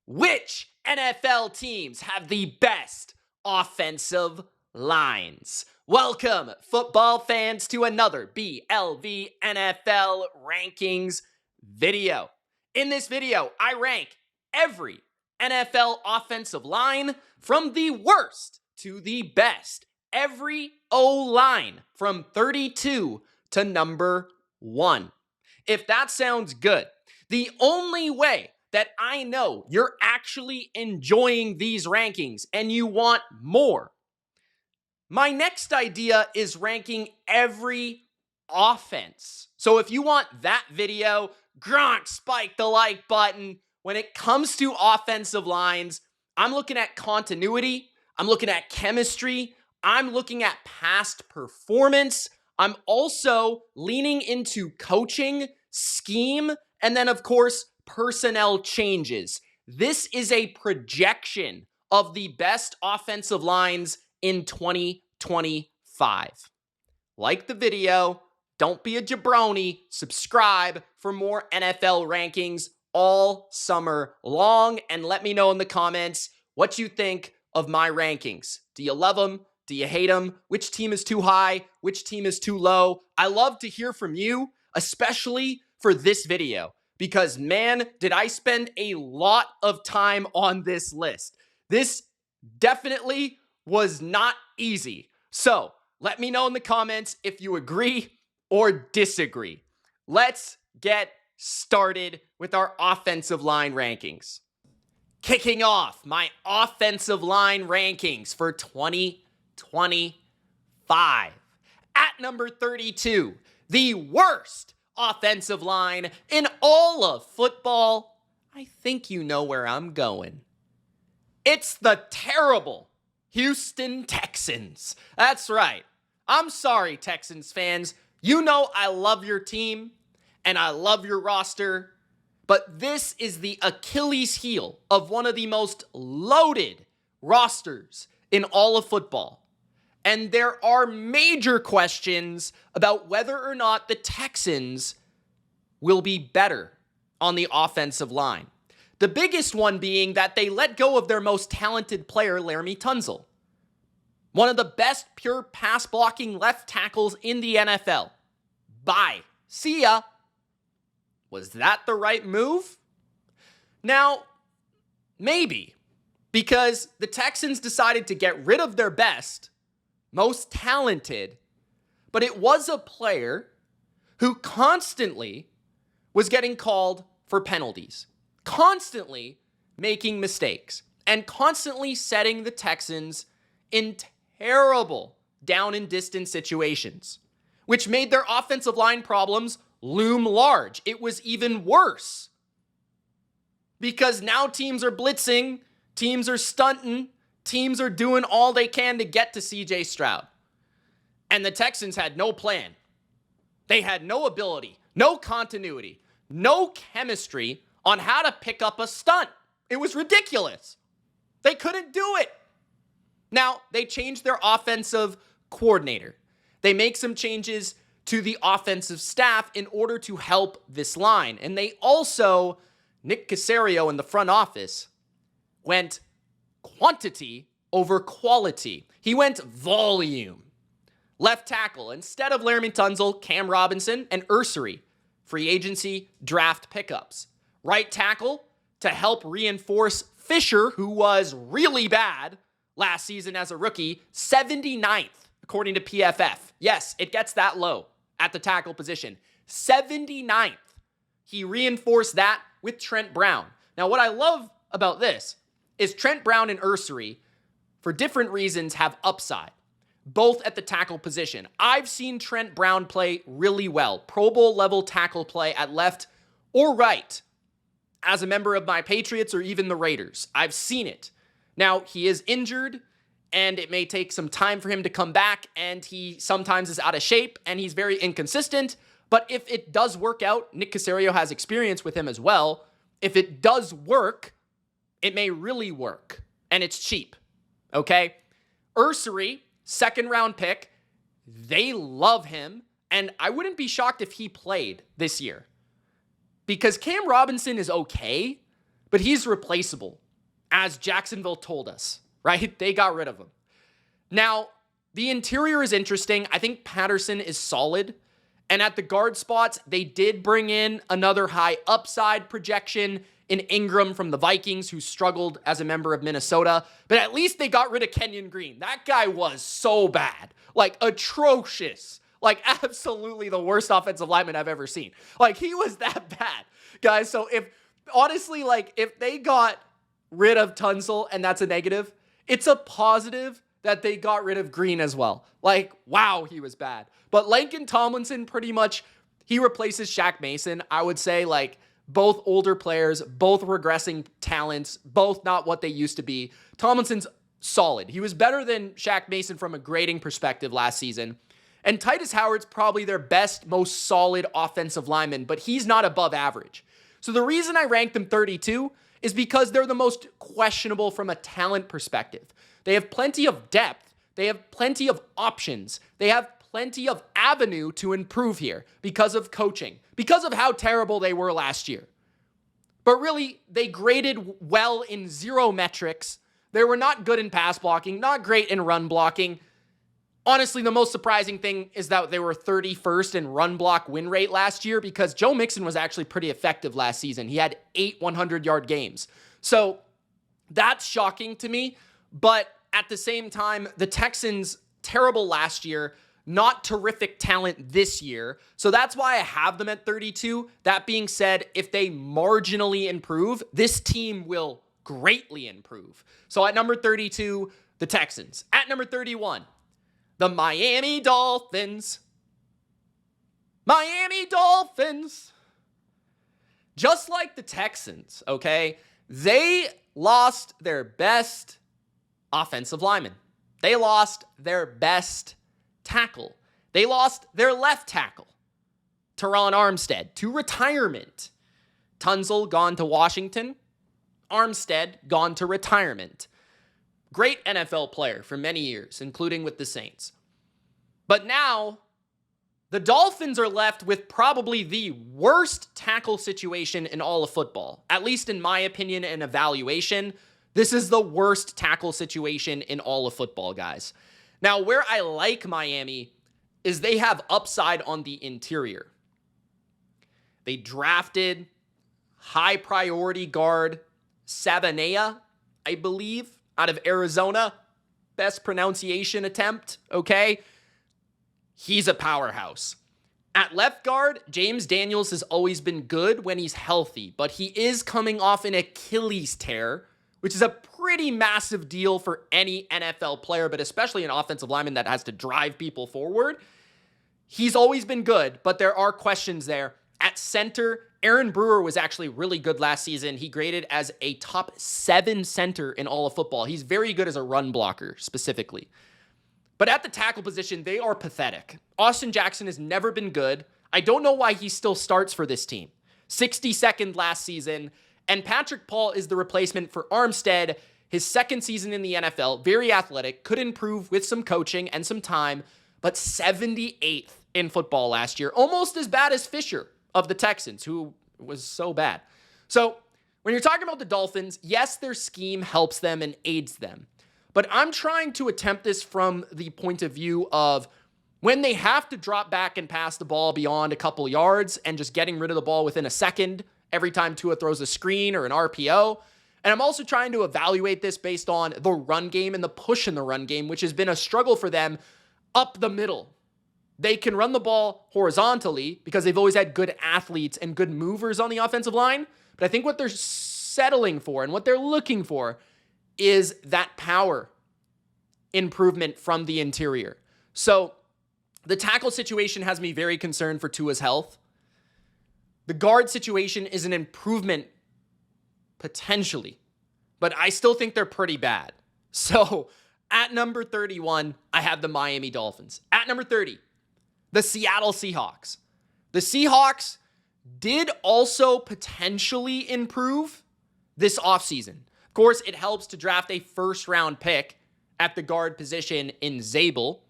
Which NFL teams have the best offensive lines? Welcome, football fans, to another BLV NFL rankings video. In this video, I rank every NFL offensive line from the worst to the best. Every O-line from 32 to number 1. If that sounds good, the only way that I know you're actually enjoying these rankings and you want more, my next idea is ranking every offense. So if you want that video, Gronk, spike the like button. When it comes to offensive lines, I'm looking at continuity. I'm looking at chemistry. I'm looking at past performance. I'm also leaning into coaching, scheme, and then, of course, personnel changes. This is a projection of the best offensive lines in 2025. Like the video, don't be a jabroni, subscribe for more NFL rankings all summer long, and let me know in the comments what you think of my rankings. Do you love them? Do you hate them? Which team is too high? Which team is too low? I love to hear from you, especially for this video, because man, did I spend a lot of time on this list. This definitely was not easy. So let me know in the comments if you agree or disagree. Let's get started with our offensive line rankings. Kicking off my offensive line rankings for 2025. At number 32, the worst offensive line in all of football. I think you know where I'm going. It's the terrible Houston Texans. That's right. I'm sorry, Texans fans. You know I love your team and I love your roster, but this is the Achilles heel of one of the most loaded rosters in all of football. And there are major questions about whether or not the Texans will be better on the offensive line. The biggest one being that they let go of their most talented player, Laremy Tunsil, one of the best pure pass blocking left tackles in the NFL. Bye. See ya. Was that the right move? Now, maybe, because the Texans decided to get rid of their best, most talented, but it was a player who constantly was getting called for penalties, constantly making mistakes, and constantly setting the Texans in terrible down and distance situations, which made their offensive line problems loom large. It was even worse because now teams are blitzing, teams are stunting, teams are doing all they can to get to CJ Stroud. And the Texans had no plan. They had no ability, no continuity, no chemistry on how to pick up a stunt. It was ridiculous. They couldn't do it. Now, they changed their offensive coordinator. They make some changes to the offensive staff in order to help this line. And they also, Nick Caserio in the front office, went quantity over quality. He went volume. Left tackle, instead of Laremy Tunsil, Cam Robinson, and Ursery, free agency draft pickups. Right tackle, to help reinforce Fisher, who was really bad last season as a rookie, 79th, according to PFF. Yes, it gets that low at the tackle position. 79th. He reinforced that with Trent Brown. Now, what I love about this is Trent Brown and Ursery, for different reasons, have upside, both at the tackle position. I've seen Trent Brown play really well, Pro Bowl level tackle play at left or right, as a member of my Patriots or even the Raiders. I've seen it. Now, he is injured, and it may take some time for him to come back, and he sometimes is out of shape, and he's very inconsistent. But if it does work out, Nick Caserio has experience with him as well. If it does work, it may really work, and it's cheap, okay? Ursery, second-round pick, they love him, and I wouldn't be shocked if he played this year because Cam Robinson is okay, but he's replaceable, as Jacksonville told us, right? They got rid of him. Now, the interior is interesting. I think Patterson is solid. And at the guard spots, they did bring in another high upside projection in Ingram from the Vikings, who struggled as a member of Minnesota. But at least they got rid of Kenyon Green. That guy was so bad. Like, atrocious. Like, absolutely the worst offensive lineman I've ever seen. Like, he was that bad, guys. So if they got rid of Tunsil and that's a negative, it's a positive that they got rid of Green as well. Like, wow, he was bad. But Laken Tomlinson, pretty much, he replaces Shaq Mason. I would say, like, both older players, both regressing talents, both not what they used to be. Tomlinson's solid. He was better than Shaq Mason from a grading perspective last season. And Titus Howard's probably their best, most solid offensive lineman, but he's not above average. So the reason I ranked them 32 is because they're the most questionable from a talent perspective. They have plenty of depth. They have plenty of options. They have plenty of avenue to improve here because of coaching, because of how terrible they were last year. But really, they graded well in zero metrics. They were not good in pass blocking, not great in run blocking. Honestly, the most surprising thing is that they were 31st in run block win rate last year, because Joe Mixon was actually pretty effective last season. He had 8 100-yard games. So that's shocking to me. But at the same time, the Texans, terrible last year, not terrific talent this year. So that's why I have them at 32. That being said, if they marginally improve, this team will greatly improve. So at number 32, the Texans. At number 31, the Miami Dolphins. Miami Dolphins. Just like the Texans, okay? They lost their best offensive lineman. They lost their best tackle. They lost their left tackle, Teron Armstead, to retirement. Tunsil gone to Washington. Armstead gone to retirement. Great NFL player for many years, including with the Saints. But now, the Dolphins are left with probably the worst tackle situation in all of football. At least in my opinion and evaluation, this is the worst tackle situation in all of football, guys. Now, where I like Miami is they have upside on the interior. They drafted high priority guard Sabanea, I believe, out of Arizona. Best pronunciation attempt, okay? He's a powerhouse. At left guard, James Daniels has always been good when he's healthy, but he is coming off an Achilles tear, which is a pretty massive deal for any NFL player, but especially an offensive lineman that has to drive people forward. He's always been good, but there are questions there. At center, Aaron Brewer was actually really good last season. He graded as a top 7 center in all of football. He's very good as a run blocker, specifically. But at the tackle position, they are pathetic. Austin Jackson has never been good. I don't know why he still starts for this team. 62nd last season. And Patrick Paul is the replacement for Armstead. His second season in the NFL, very athletic, could improve with some coaching and some time, but 78th in football last year. Almost as bad as Fisher of the Texans, who was so bad. So when you're talking about the Dolphins, yes, their scheme helps them and aids them. But I'm trying to attempt this from the point of view of when they have to drop back and pass the ball beyond a couple yards and just getting rid of the ball within a second every time Tua throws a screen or an RPO. And I'm also trying to evaluate this based on the run game and the push in the run game, which has been a struggle for them up the middle. They can run the ball horizontally because they've always had good athletes and good movers on the offensive line. But I think what they're settling for and what they're looking for is that power improvement from the interior. So the tackle situation has me very concerned for Tua's health. The guard situation is an improvement, potentially, but I still think they're pretty bad. So at number 31, I have the Miami Dolphins. At number 30, the Seattle Seahawks. The Seahawks did also potentially improve this offseason. Of course, it helps to draft a first-round pick at the guard position in Zabel,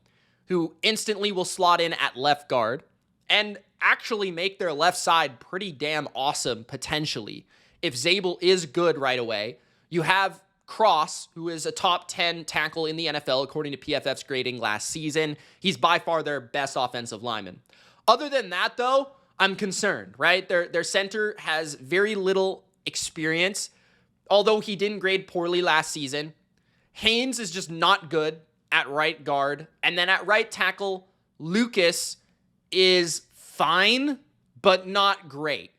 who instantly will slot in at left guard and actually make their left side pretty damn awesome, potentially, if Zabel is good right away, you have Cross, who is a top 10 tackle in the NFL, according to PFF's grading last season. He's by far their best offensive lineman. Other than that, though, I'm concerned, right? Their center has very little experience, although he didn't grade poorly last season. Haynes is just not good at right guard. And then at right tackle, Lucas is fine, but not great.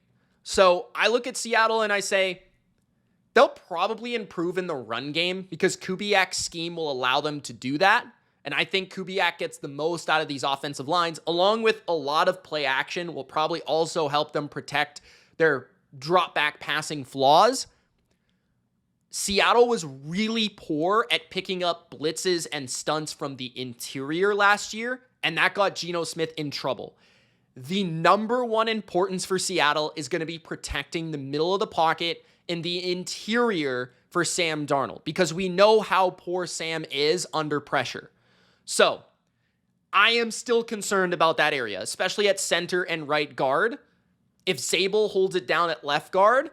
So I look at Seattle and I say, they'll probably improve in the run game because Kubiak's scheme will allow them to do that. And I think Kubiak gets the most out of these offensive lines, along with a lot of play action will probably also help them protect their drop back passing flaws. Seattle was really poor at picking up blitzes and stunts from the interior last year, and that got Geno Smith in trouble. The number one importance for Seattle is going to be protecting the middle of the pocket in the interior for Sam Darnold, because we know how poor Sam is under pressure. So I am still concerned about that area, especially at center and right guard. If Zabel holds it down at left guard,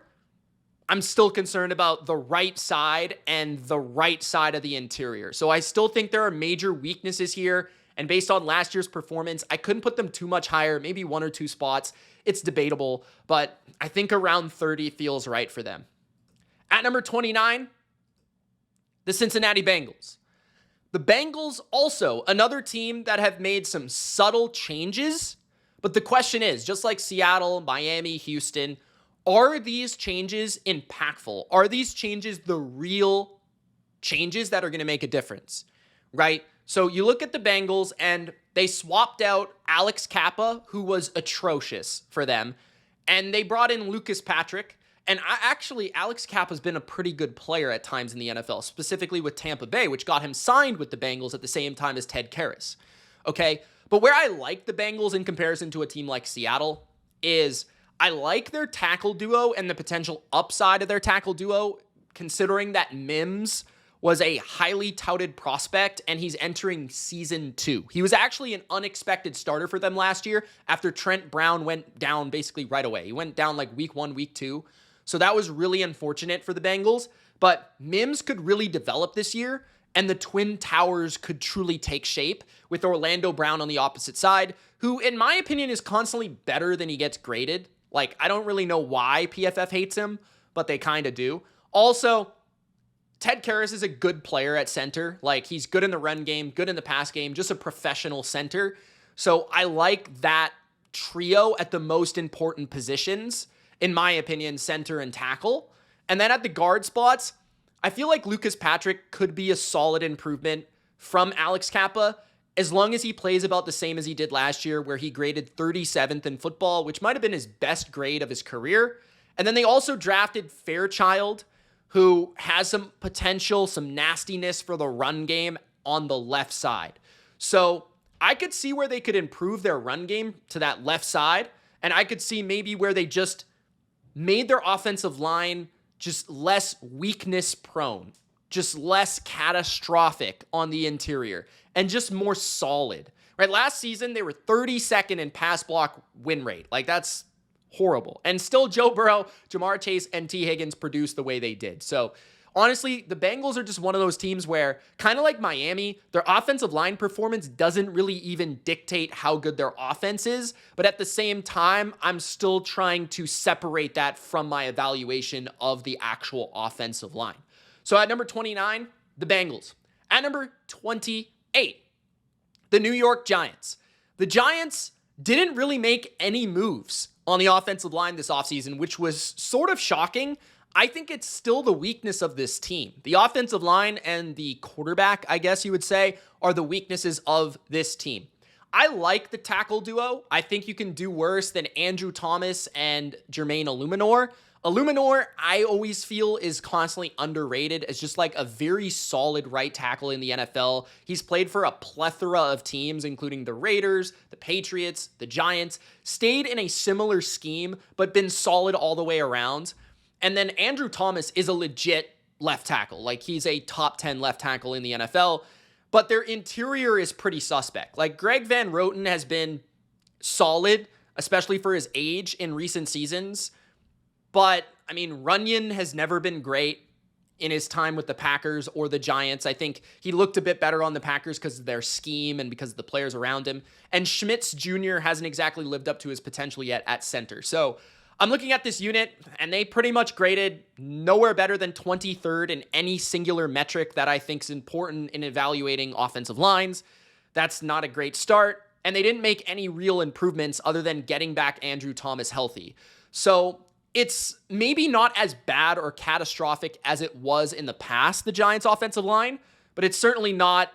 I'm still concerned about the right side and the right side of the interior. So I still think there are major weaknesses here. And based on last year's performance, I couldn't put them too much higher, maybe 1 or 2 spots. It's debatable, but I think around 30 feels right for them. At number 29, the Cincinnati Bengals. The Bengals also another team that have made some subtle changes, but the question is, just like Seattle, Miami, Houston, are these changes impactful? Are these changes the real changes that are going to make a difference, right? So you look at the Bengals and they swapped out Alex Kappa, who was atrocious for them, and they brought in Lucas Patrick. And Alex Kappa's been a pretty good player at times in the NFL, specifically with Tampa Bay, which got him signed with the Bengals at the same time as Ted Karras. Okay, but where I like the Bengals in comparison to a team like Seattle is I like their tackle duo and the potential upside of their tackle duo, considering that Mims was a highly touted prospect and he's entering season 2. He was actually an unexpected starter for them last year after Trent Brown went down basically right away. He went down like week 1, week 2. So that was really unfortunate for the Bengals, but Mims could really develop this year and the Twin Towers could truly take shape with Orlando Brown on the opposite side, who in my opinion is constantly better than he gets graded. Like, I don't really know why PFF hates him, but they kind of do. Also, Ted Karras is a good player at center. Like, he's good in the run game, good in the pass game, just a professional center. So I like that trio at the most important positions, in my opinion, center and tackle. And then at the guard spots, I feel like Lucas Patrick could be a solid improvement from Alex Kappa, as long as he plays about the same as he did last year, where he graded 37th in football, which might have been his best grade of his career. And then they also drafted Fairchild, who has some potential, some nastiness for the run game on the left side. So I could see where they could improve their run game to that left side, and I could see maybe where they just made their offensive line just less weakness prone, just less catastrophic on the interior, and just more solid. Right? Last season, they were 32nd in pass block win rate. Like, that's horrible. And still Joe Burrow, Jamar Chase, and T. Higgins produced the way they did. So honestly, the Bengals are just one of those teams where, kind of like Miami, their offensive line performance doesn't really even dictate how good their offense is. But at the same time, I'm still trying to separate that from my evaluation of the actual offensive line. So at number 29, the Bengals. At number 28, the New York Giants. The Giants didn't really make any moves on the offensive line this offseason, which was sort of shocking. I think it's still the weakness of this team. The offensive line and the quarterback, I guess you would say, are the weaknesses of this team. I like the tackle duo. I think you can do worse than Andrew Thomas and Jermaine Illuminor. Illuminor, I always feel, is constantly underrated as just like a very solid right tackle in the NFL. He's played for a plethora of teams, including the Raiders, the Patriots, the Giants, stayed in a similar scheme, but been solid all the way around. And then Andrew Thomas is a legit left tackle. Like, he's a top 10 left tackle in the NFL, but their interior is pretty suspect. Like, Greg Van Roten has been solid, especially for his age in recent seasons, but I mean, Runyon has never been great in his time with the Packers or the Giants. I think he looked a bit better on the Packers because of their scheme and because of the players around him. And Schmitz Jr. hasn't exactly lived up to his potential yet at center. So I'm looking at this unit, and they pretty much graded nowhere better than 23rd in any singular metric that I think is important in evaluating offensive lines. That's not a great start. And they didn't make any real improvements other than getting back Andrew Thomas healthy. So it's maybe not as bad or catastrophic as it was in the past, the Giants' offensive line, but it's certainly not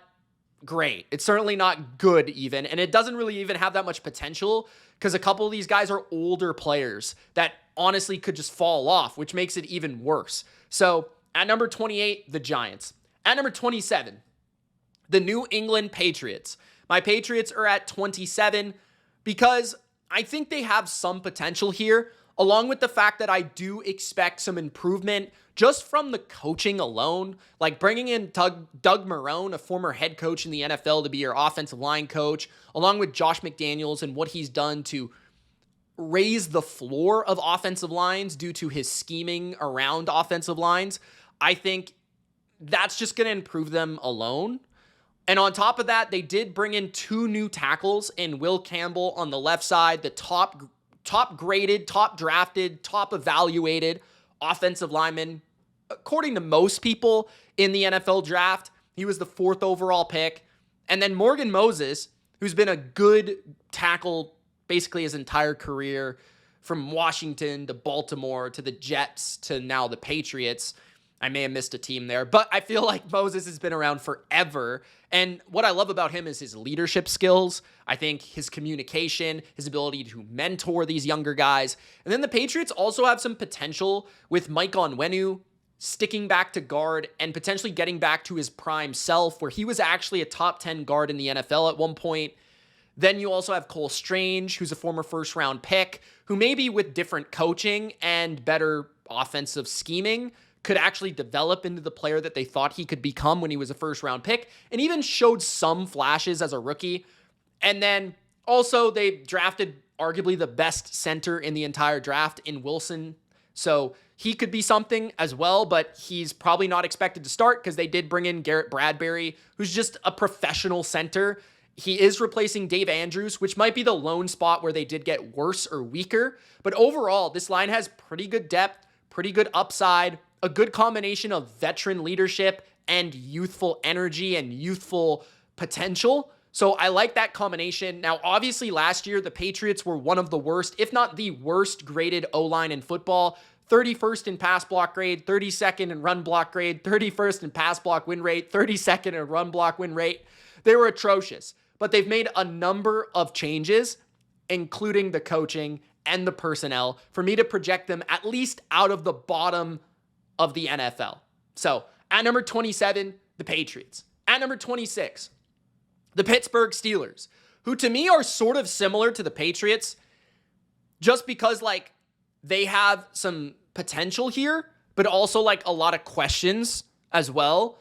great. It's certainly not good even, and it doesn't really even have that much potential because a couple of these guys are older players that honestly could just fall off, which makes it even worse. So at number 28, the Giants. At number 27, the New England Patriots. My Patriots are at 27 because I think they have some potential here, along with the fact that I do expect some improvement just from the coaching alone, like bringing in Doug Marrone, a former head coach in the NFL, to be your offensive line coach, along with Josh McDaniels and what he's done to raise the floor of offensive lines due to his scheming around offensive lines. I think that's just going to improve them alone. And on top of that, they did bring in 2 new tackles in Will Campbell on the left side, the top graded, top drafted, top evaluated offensive lineman, according to most people in the NFL draft. He was the 4th overall pick. And then Morgan Moses, who's been a good tackle basically his entire career, from Washington to Baltimore to the Jets to now the Patriots. I may have missed a team there, but I feel like Moses has been around forever. And what I love about him is his leadership skills. I think his communication, his ability to mentor these younger guys. And then the Patriots also have some potential with Mike Onwenu sticking back to guard and potentially getting back to his prime self, where he was actually a top 10 guard in the NFL at one point. Then you also have Cole Strange, who's a former first-round pick, who maybe with different coaching and better offensive scheming could actually develop into the player that they thought he could become when he was a first-round pick, and even showed some flashes as a rookie. And then also they drafted arguably the best center in the entire draft in Wilson. So he could be something as well, but he's probably not expected to start because they did bring in Garrett Bradbury, who's just a professional center. He is replacing Dave Andrews, which might be the lone spot where they did get worse or weaker. But overall, this line has pretty good depth, pretty good upside, a good combination of veteran leadership and youthful energy and youthful potential. So I like that combination. Now, obviously, last year, the Patriots were one of the worst, if not the worst graded O-line in football. 31st in pass block grade, 32nd in run block grade, 31st in pass block win rate, 32nd in run block win rate. They were atrocious. But they've made a number of changes, including the coaching and the personnel, for me to project them at least out of the bottom of the NFL. So at number 27, the Patriots. At number 26, the Pittsburgh Steelers, who to me are sort of similar to the Patriots just because like they have some potential here, but also like a lot of questions as well.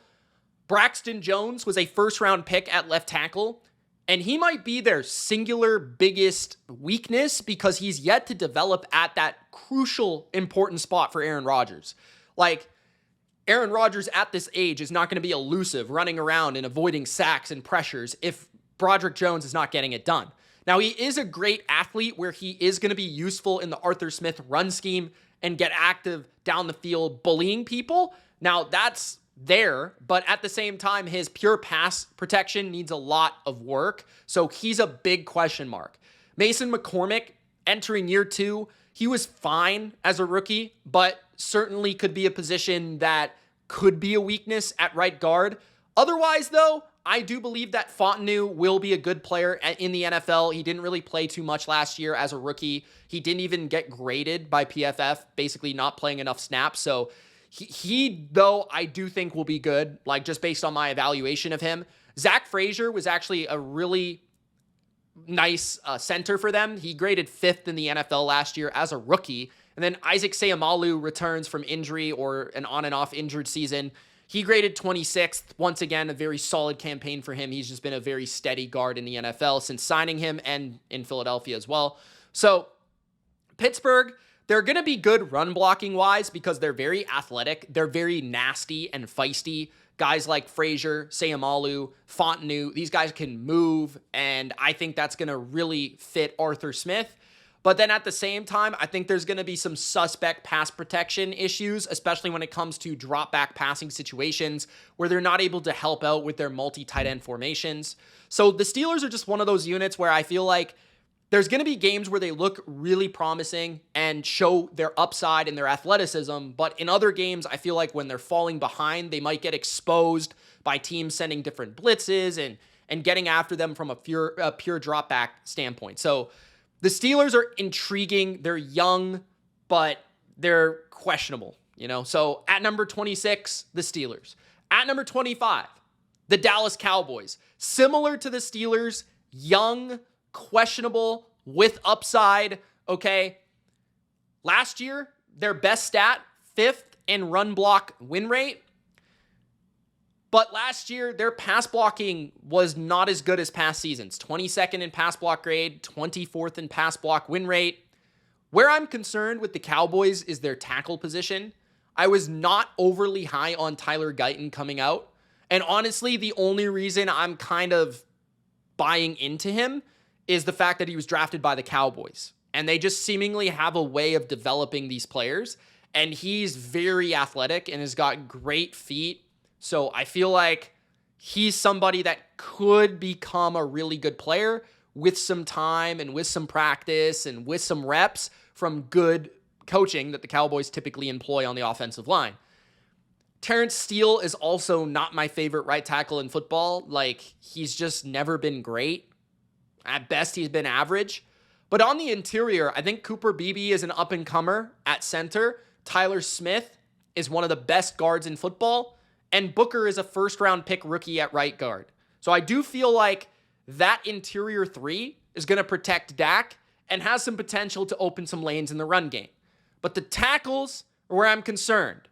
Braxton Jones was a first-round pick at left tackle, and he might be their singular biggest weakness because he's yet to develop at that crucial, important spot for Aaron Rodgers. Like, Aaron Rodgers at this age is not going to be elusive, running around and avoiding sacks and pressures if Broderick Jones is not getting it done. Now, he is a great athlete where he is going to be useful in the Arthur Smith run scheme and get active down the field bullying people. Now, that's there, but at the same time, his pure pass protection needs a lot of work, so he's a big question mark. Mason McCormick, entering year 2, he was fine as a rookie, but certainly could be a position that could be a weakness at right guard. Otherwise, though, I do believe that Fontenot will be a good player in the NFL. He didn't really play too much last year as a rookie. He didn't even get graded by PFF, basically not playing enough snaps, so He, though, I do think will be good, like just based on my evaluation of him. Zach Frazier was actually a really nice center for them. He graded 5th in the NFL last year as a rookie. And then Isaac Seumalo returns from injury or an on and off injured season. He graded 26th. Once again, a very solid campaign for him. He's just been a very steady guard in the NFL since signing him and in Philadelphia as well. So Pittsburgh, they're going to be good run blocking wise because they're very athletic. They're very nasty and feisty. Guys like Frazier, Sayamalu, Fontenot, these guys can move, and I think that's going to really fit Arthur Smith. But then at the same time, I think there's going to be some suspect pass protection issues, especially when it comes to drop back passing situations where they're not able to help out with their multi-tight end formations. So the Steelers are just one of those units where I feel like there's going to be games where they look really promising and show their upside and their athleticism. But in other games, I feel like when they're falling behind, they might get exposed by teams sending different blitzes and getting after them from a pure drop back standpoint. So the Steelers are intriguing. They're young, but they're questionable, So at number 26, the Steelers. At number 25, the Dallas Cowboys. Similar to the Steelers, young, questionable, with upside, okay? Last year, their best stat, 5th in run block win rate. But last year, their pass blocking was not as good as past seasons. 22nd in pass block grade, 24th in pass block win rate. Where I'm concerned with the Cowboys is their tackle position. I was not overly high on Tyler Guyton coming out. And honestly, the only reason I'm kind of buying into him is the fact that he was drafted by the Cowboys. And they just seemingly have a way of developing these players. And he's very athletic and has got great feet. So I feel like he's somebody that could become a really good player with some time and with some practice and with some reps from good coaching that the Cowboys typically employ on the offensive line. Terrence Steele is also not my favorite right tackle in football. He's just never been great. At best, he's been average. But on the interior, I think Cooper Beebe is an up-and-comer at center. Tyler Smith is one of the best guards in football. And Booker is a first-round pick rookie at right guard. So I do feel like that interior three is going to protect Dak and has some potential to open some lanes in the run game. But the tackles are where I'm concerned.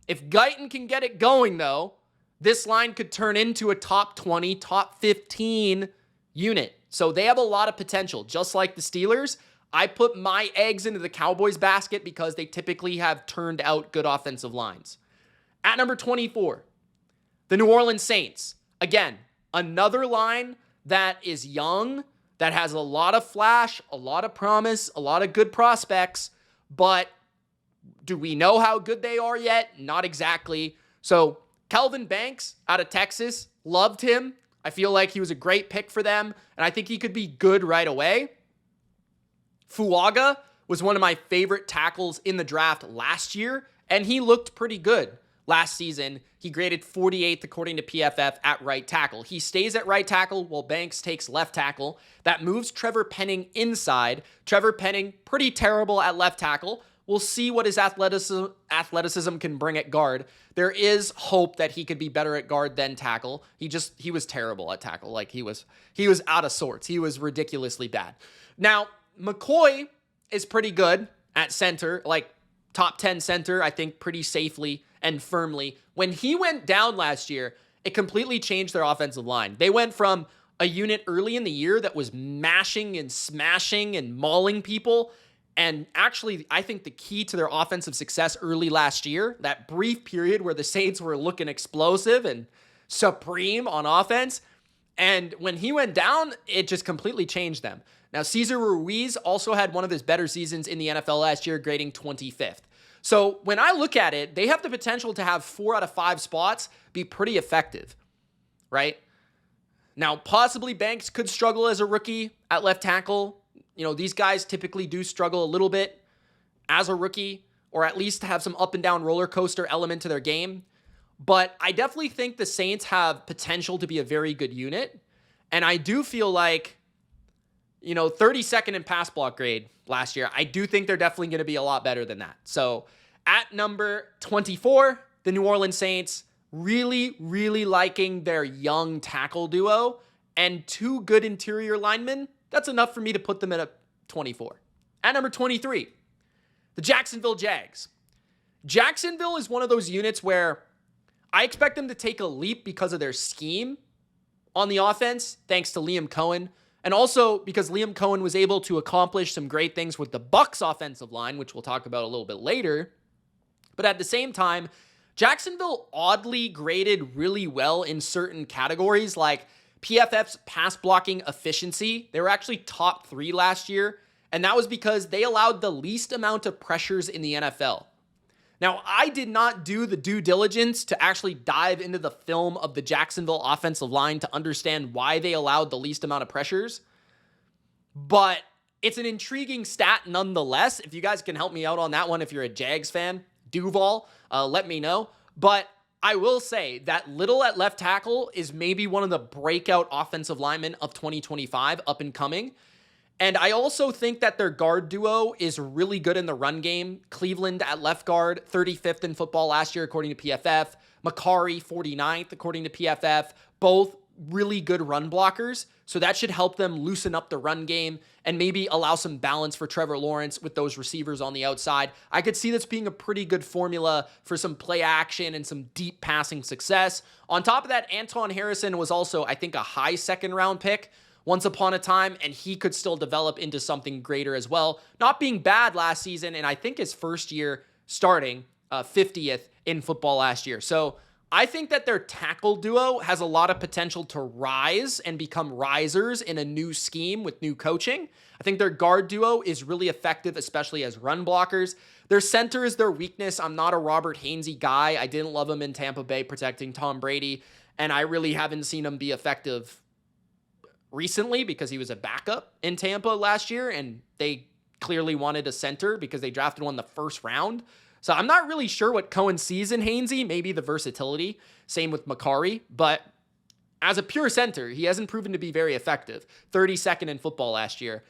If Guyton can get it going, though, this line could turn into a top 20, top 15 unit. So they have a lot of potential. Just like the Steelers, I put my eggs into the Cowboys basket because they typically have turned out good offensive lines. At number 24, the New Orleans Saints. Again, another line that is young, that has a lot of flash, a lot of promise, a lot of good prospects, but do we know how good they are yet? Not exactly. So Kelvin Banks out of Texas, loved him. I feel like he was a great pick for them, and I think he could be good right away. Fuaga was one of my favorite tackles in the draft last year, and he looked pretty good. Last season, he graded 48th according to PFF at right tackle. He stays at right tackle while Banks takes left tackle. That moves Trevor Penning inside. Trevor Penning, pretty terrible at left tackle. We'll see what his athleticism can bring at guard. There is hope that he could be better at guard than tackle. He was terrible at tackle. He was out of sorts. He was ridiculously bad. Now, McCoy is pretty good at center, top 10 center, I think pretty safely and firmly. When he went down last year, it completely changed their offensive line. They went from a unit early in the year that was mashing and smashing and mauling people. And actually, I think the key to their offensive success early last year, that brief period where the Saints were looking explosive and supreme on offense, and when he went down, it just completely changed them. Now, Cesar Ruiz also had one of his better seasons in the NFL last year, grading 25th. So when I look at it, they have the potential to have 4 out of 5 spots be pretty effective, right? Now, possibly Banks could struggle as a rookie at left tackle. These guys typically do struggle a little bit as a rookie, or at least have some up and down roller coaster element to their game. But I definitely think the Saints have potential to be a very good unit. And I do feel like, 32nd in pass block grade last year, I do think they're definitely going to be a lot better than that. So at number 24, the New Orleans Saints, really, really liking their young tackle duo and 2 good interior linemen. That's enough for me to put them at a 24. At number 23, the Jacksonville Jags. Jacksonville is one of those units where I expect them to take a leap because of their scheme on the offense, thanks to Liam Cohen And also because Liam Cohen was able to accomplish some great things with the Bucs offensive line, which we'll talk about a little bit later. But at the same time, Jacksonville oddly graded really well in certain categories, like PFF's pass blocking efficiency. They were actually top 3 last year, and that was because they allowed the least amount of pressures in the NFL. Now, I did not do the due diligence to actually dive into the film of the Jacksonville offensive line to understand why they allowed the least amount of pressures, but it's an intriguing stat nonetheless. If you guys can help me out on that one, if you're a Jags fan, Duval, let me know. But I will say that Little at left tackle is maybe one of the breakout offensive linemen of 2025, up and coming. And I also think that their guard duo is really good in the run game. Cleveland at left guard, 35th in football last year, according to PFF. Makari, 49th, according to PFF. Both really good run blockers. So that should help them loosen up the run game and maybe allow some balance for Trevor Lawrence with those receivers on the outside. I could see this being a pretty good formula for some play action and some deep passing success. On top of that, Anton Harrison was also, I think, a high second round pick once upon a time, and he could still develop into something greater as well. Not being bad last season, and I think his first year starting 50th in football last year. So I think that their tackle duo has a lot of potential to rise and become risers in a new scheme with new coaching. I think their guard duo is really effective, especially as run blockers. Their center is their weakness. I'm not a Robert Hainsey guy. I didn't love him in Tampa Bay protecting Tom Brady, and I really haven't seen him be effective recently because he was a backup in Tampa last year, and they clearly wanted a center because they drafted one in the first round. So I'm not really sure what Cohen sees in Hainsey, maybe the versatility. Same with Makari, but as a pure center, he hasn't proven to be very effective. 32nd in football last year.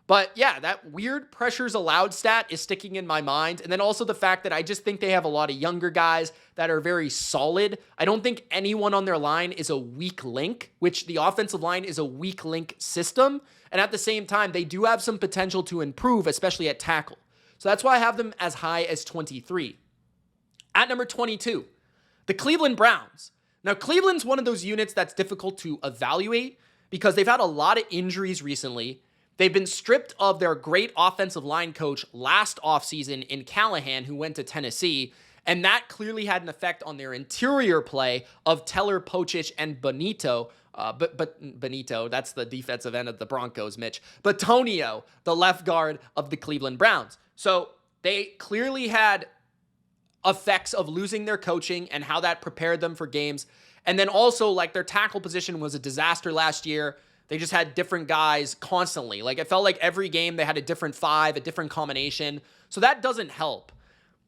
But yeah, that weird pressures allowed stat is sticking in my mind. And then also the fact that I just think they have a lot of younger guys that are very solid. I don't think anyone on their line is a weak link, which the offensive line is a weak link system. And at the same time, they do have some potential to improve, especially at tackle. So that's why I have them as high as 23. At number 22, the Cleveland Browns. Now, Cleveland's one of those units that's difficult to evaluate because they've had a lot of injuries recently. They've been stripped of their great offensive line coach last offseason in Callahan, who went to Tennessee, and that clearly had an effect on their interior play of Teller, Pochich, and Benito. But Benito, that's the defensive end of the Broncos, Mitch. But Tonio, the left guard of the Cleveland Browns. So they clearly had effects of losing their coaching and how that prepared them for games. And then also, like, their tackle position was a disaster last year. They just had different guys constantly. Like, it felt like every game they had a different 5, a different combination. So that doesn't help.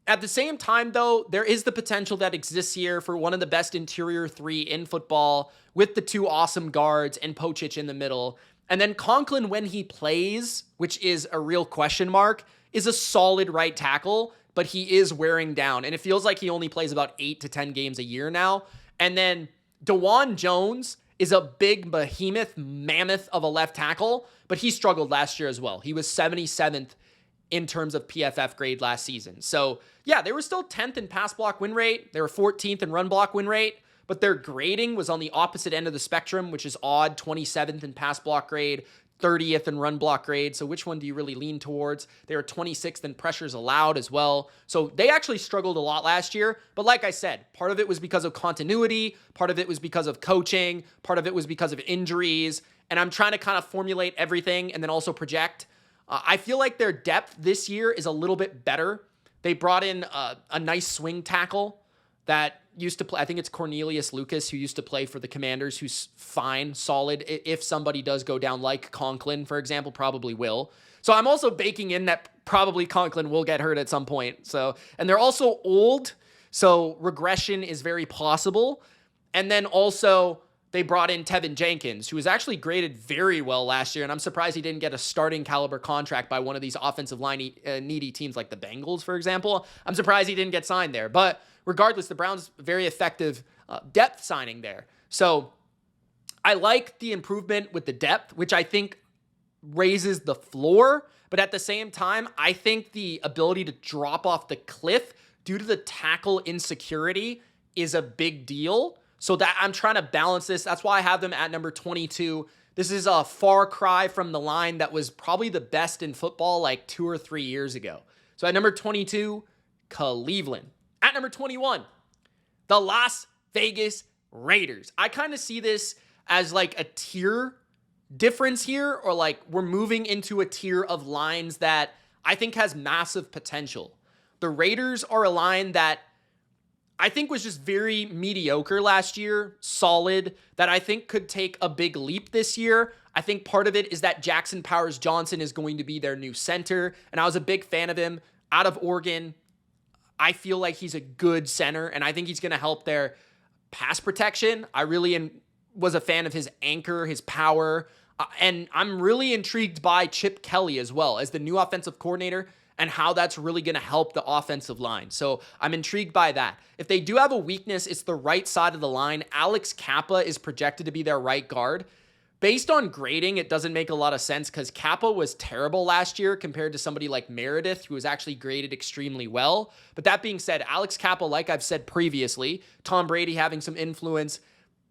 At the same time, though, there is the potential that exists here for one of the best interior 3 in football with the 2 awesome guards and Pochich in the middle. And then Conklin, when he plays, which is a real question mark, is a solid right tackle, but he is wearing down. And it feels like he only plays about 8 to 10 games a year now. And then DeJuan Jones is a big behemoth, mammoth of a left tackle, but he struggled last year as well. He was 77th in terms of PFF grade last season. So yeah, they were still 10th in pass block win rate. They were 14th in run block win rate, but their grading was on the opposite end of the spectrum, which is odd. 27th in pass block grade, 30th in run block grade. So which one do you really lean towards? They were 26th in pressures allowed as well. So they actually struggled a lot last year. But like I said, part of it was because of continuity. Part of it was because of coaching. Part of it was because of injuries. And I'm trying to kind of formulate everything and then also project. I feel like their depth this year is a little bit better. They brought in a nice swing tackle that used to play. I think it's Cornelius Lucas, who used to play for the Commanders, who's fine, solid. If somebody does go down, like Conklin, for example, probably will. So I'm also baking in that probably Conklin will get hurt at some point. So, and they're also old, so regression is very possible. And then also they brought in Tevin Jenkins, who was actually graded very well last year, and I'm surprised he didn't get a starting caliber contract by one of these offensive line needy teams like the Bengals, for example. I'm surprised he didn't get signed there. But regardless, the Browns, very effective depth signing there. So I like the improvement with the depth, which I think raises the floor. But at the same time, I think the ability to drop off the cliff due to the tackle insecurity is a big deal. So that I'm trying to balance this. That's why I have them at number 22. This is a far cry from the line that was probably the best in football like 2 or 3 years ago. So at number 22, Cleveland. At number 21, the Las Vegas Raiders. I kind of see this as like a tier difference here, or like we're moving into a tier of lines that I think has massive potential. The Raiders are a line that I think was just very mediocre last year, solid, that I think could take a big leap this year. I think part of it is that Jackson Powers Johnson is going to be their new center, and I was a big fan of him out of Oregon. I feel like he's a good center, and I think he's going to help their pass protection. I really was a fan of his anchor, his power, and I'm really intrigued by Chip Kelly as well as the new offensive coordinator and how that's really going to help the offensive line. So I'm intrigued by that. If they do have a weakness, it's the right side of the line. Alex Kappa is projected to be their right guard. Based on grading, it doesn't make a lot of sense because Kappa was terrible last year compared to somebody like Meredith, who was actually graded extremely well. But that being said, Alex Kappa, like I've said previously, Tom Brady having some influence,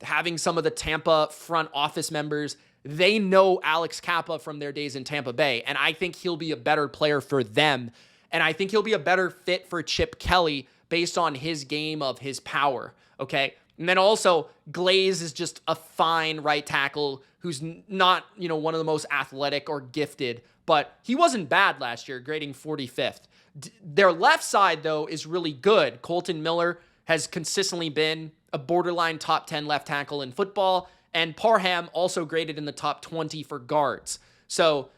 having some of the Tampa front office members, they know Alex Kappa from their days in Tampa Bay, and I think he'll be a better player for them, and I think he'll be a better fit for Chip Kelly based on his game of his power, okay? And then also, Glaze is just a fine right tackle who's not, one of the most athletic or gifted, but he wasn't bad last year, grading 45th. Their left side, though, is really good. Colton Miller has consistently been a borderline top 10 left tackle in football, and Parham also graded in the top 20 for guards. So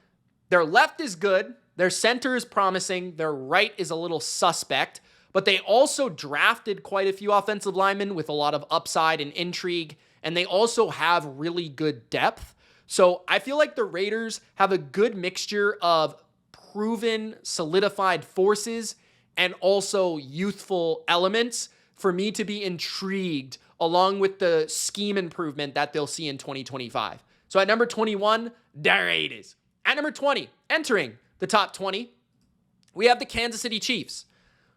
their left is good, their center is promising, their right is a little suspect, but they also drafted quite a few offensive linemen with a lot of upside and intrigue, and they also have really good depth. So I feel like the Raiders have a good mixture of proven, solidified forces and also youthful elements for me to be intrigued along with the scheme improvement that they'll see in 2025. So at number 21, there it is. At number 20, entering the top 20, we have the Kansas City Chiefs,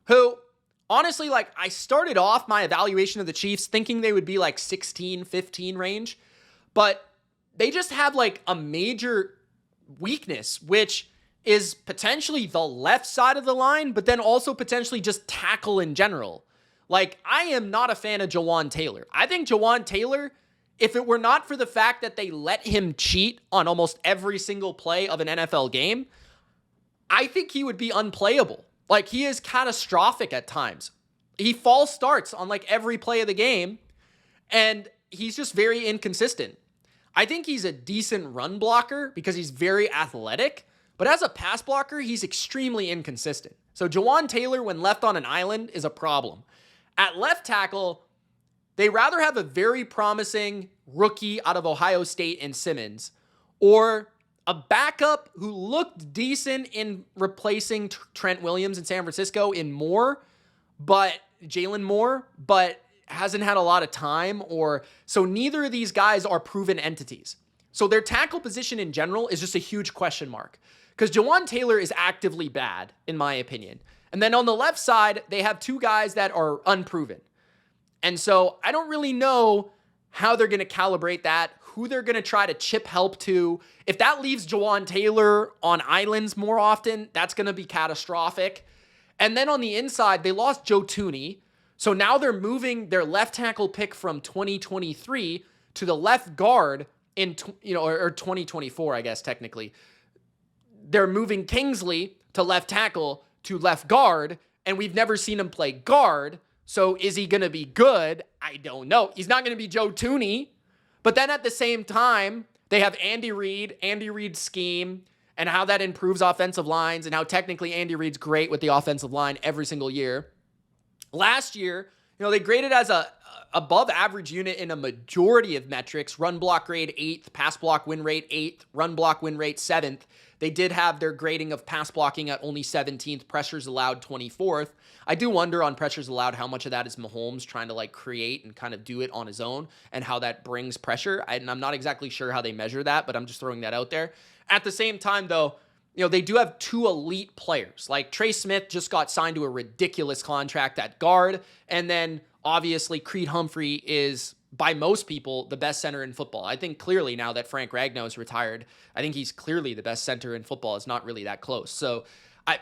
who honestly, I started off my evaluation of the Chiefs thinking they would be 16, 15 range, but they just have a major weakness, which is potentially the left side of the line, but then also potentially just tackle in general. I am not a fan of Jawan Taylor. I think Jawan Taylor, if it were not for the fact that they let him cheat on almost every single play of an NFL game, I think he would be unplayable. He is catastrophic at times. He false starts on every play of the game, and he's just very inconsistent. I think he's a decent run blocker because he's very athletic, but as a pass blocker, he's extremely inconsistent. So Jawan Taylor, when left on an island, is a problem. At left tackle, they rather have a very promising rookie out of Ohio State in Simmons, or a backup who looked decent in replacing Trent Williams in San Francisco in Jalen Moore, but hasn't had a lot of time, so neither of these guys are proven entities. So their tackle position in general is just a huge question mark, because Jawan Taylor is actively bad, in my opinion. And then on the left side, they have two guys that are unproven. And so I don't really know how they're going to calibrate that, who they're going to try to chip help to. If that leaves Jawan Taylor on islands more often, that's going to be catastrophic. And then on the inside, they lost Joe Thuney. So now they're moving their left tackle pick from 2023 to the left guard in, or 2024, I guess, technically. They're moving Kingsley to left tackle to left guard, and we've never seen him play guard. So is he going to be good? I don't know. He's not going to be Joe Thuney. But then at the same time, they have Andy Reid's scheme, and how that improves offensive lines, and how technically Andy Reid's great with the offensive line every single year. Last year, they graded as a above average unit in a majority of metrics. Run block grade 8th, pass block win rate 8th, run block win rate 7th. They did have their grading of pass blocking at only 17th, pressures allowed 24th. I do wonder on pressures allowed how much of that is Mahomes trying to create and kind of do it on his own, and how that brings pressure. And I'm not exactly sure how they measure that, but I'm just throwing that out there. At the same time, though, they do have two elite players. Trey Smith just got signed to a ridiculous contract at guard, and then obviously Creed Humphrey is by most people, the best center in football. I think clearly now that Frank Ragnow is retired, I think he's clearly the best center in football. It's not really that close. So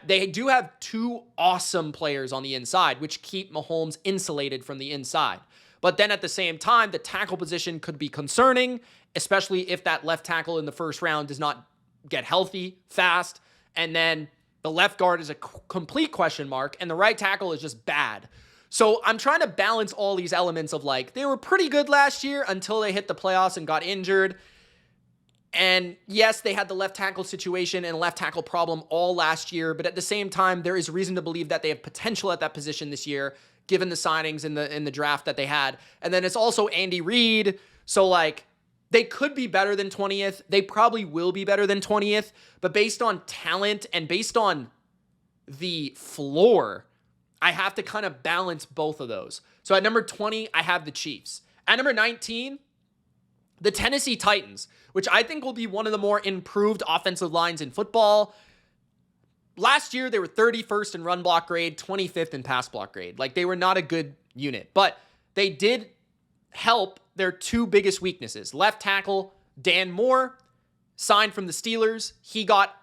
they do have two awesome players on the inside, which keep Mahomes insulated from the inside. But then at the same time, the tackle position could be concerning, especially if that left tackle in the first round does not get healthy fast. And then the left guard is a complete question mark, and the right tackle is just bad. So I'm trying to balance all these elements of like, they were pretty good last year until they hit the playoffs and got injured. And yes, they had the left tackle situation and left tackle problem all last year, but at the same time, there is reason to believe that they have potential at that position this year, given the signings in the draft that they had. And then it's also Andy Reid. So like, they could be better than 20th. They probably will be better than 20th, but based on talent and based on the floor, I have to kind of balance both of those. So at number 20, I have the Chiefs. At number 19, the Tennessee Titans, which I think will be one of the more improved offensive lines in football. Last year, they were 31st in run block grade, 25th in pass block grade. Like, they were not a good unit, but they did help their two biggest weaknesses. Left tackle, Dan Moore, signed from the Steelers. He got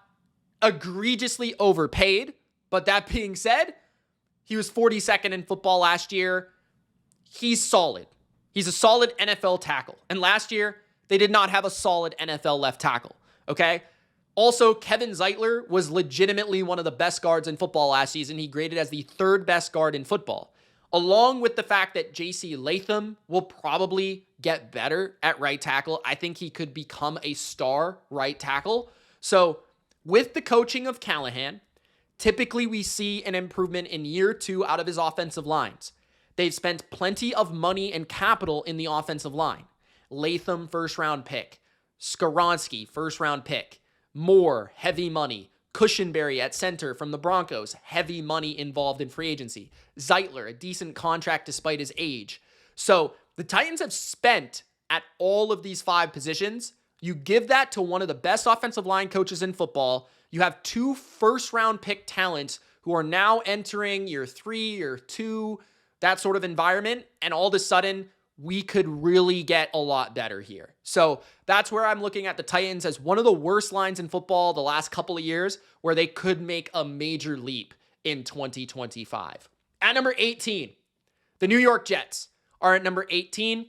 egregiously overpaid, but that being said, he was 42nd in football last year. He's solid. He's a solid NFL tackle. And last year, they did not have a solid NFL left tackle, okay? Also, Kevin Zeitler was legitimately one of the best guards in football last season. He graded as the third best guard in football, along with the fact that J.C. Latham will probably get better at right tackle. I think he could become a star right tackle. So with the coaching of Callahan, typically we see an improvement in year 2 out of his offensive lines. They've spent plenty of money and capital in the offensive line. Latham, first-round pick. Skoronski, first-round pick. Moore, heavy money. Cushenberry at center from the Broncos, heavy money involved in free agency. Zeitler, a decent contract despite his age. So the Titans have spent at all of these 5 positions. You give that to one of the best offensive line coaches in football. You have 2 first-round pick talents who are now entering year 3, year 2, that sort of environment, and all of a sudden, we could really get a lot better here. So that's where I'm looking at the Titans as one of the worst lines in football the last couple of years, where they could make a major leap in 2025. At number 18, the New York Jets are at number 18.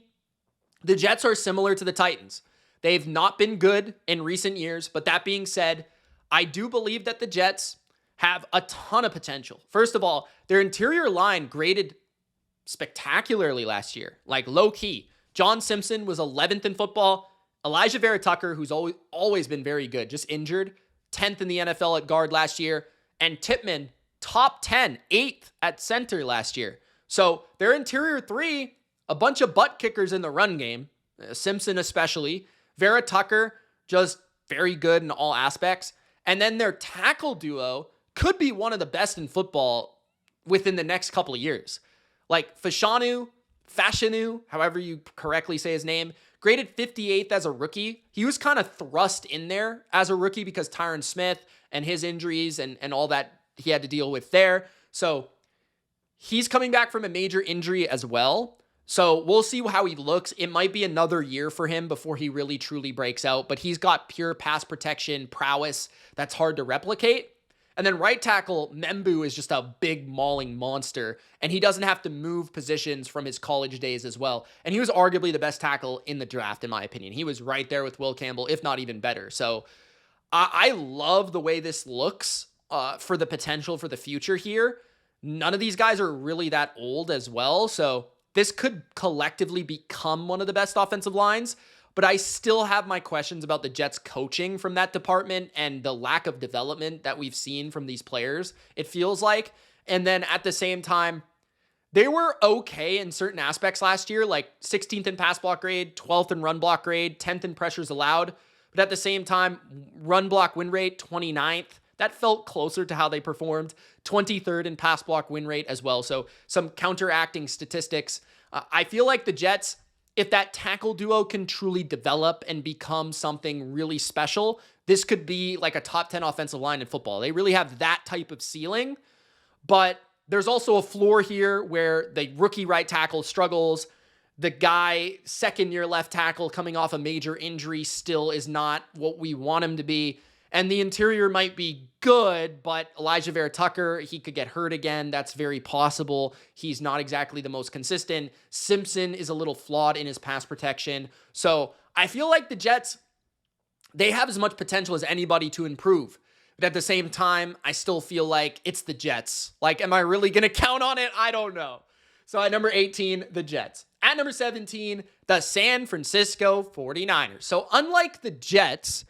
The Jets are similar to the Titans. They've not been good in recent years, but that being said, I do believe that the Jets have a ton of potential. First of all, their interior line graded spectacularly last year, like low key. John Simpson was 11th in football. Elijah Vera Tucker, who's always been very good, just injured, 10th in the NFL at guard last year. And Tippmann, top 10, 8th at center last year. So their interior 3, a bunch of butt kickers in the run game, Simpson especially. Vera Tucker, just very good in all aspects. And then their tackle duo could be one of the best in football within the next couple of years. Like Fashanu, however you correctly say his name, graded 58th as a rookie. He was kind of thrust in there as a rookie because Tyron Smith and his injuries and all that he had to deal with there. So he's coming back from a major injury as well. So we'll see how he looks. It might be another year for him before he really truly breaks out, but he's got pure pass protection prowess that's hard to replicate. And then right tackle, Membu is just a big mauling monster, and he doesn't have to move positions from his college days as well. And he was arguably the best tackle in the draft, in my opinion. He was right there with Will Campbell, if not even better. So I love the way this looks for the potential for the future here. None of these guys are really that old as well, so this could collectively become one of the best offensive lines. But I still have my questions about the Jets coaching from that department and the lack of development that we've seen from these players, it feels like. And then at the same time, they were okay in certain aspects last year, like 16th in pass block grade, 12th in run block grade, 10th in pressures allowed. But at the same time, run block win rate, 29th. That felt closer to how they performed. 23rd in pass block win rate as well. So some counteracting statistics. I feel like the Jets, if that tackle duo can truly develop and become something really special, this could be like a top 10 offensive line in football. They really have that type of ceiling, but there's also a floor here where the rookie right tackle struggles. The guy, second-year left tackle, coming off a major injury, still is not what we want him to be. And the interior might be good, but Elijah Vera-Tucker, he could get hurt again. That's very possible. He's not exactly the most consistent. Simpson is a little flawed in his pass protection. So I feel like the Jets, they have as much potential as anybody to improve. But at the same time, I still feel like it's the Jets. Like, am I really going to count on it? I don't know. So at number 18, the Jets. At number 17, the San Francisco 49ers. So unlike the Jets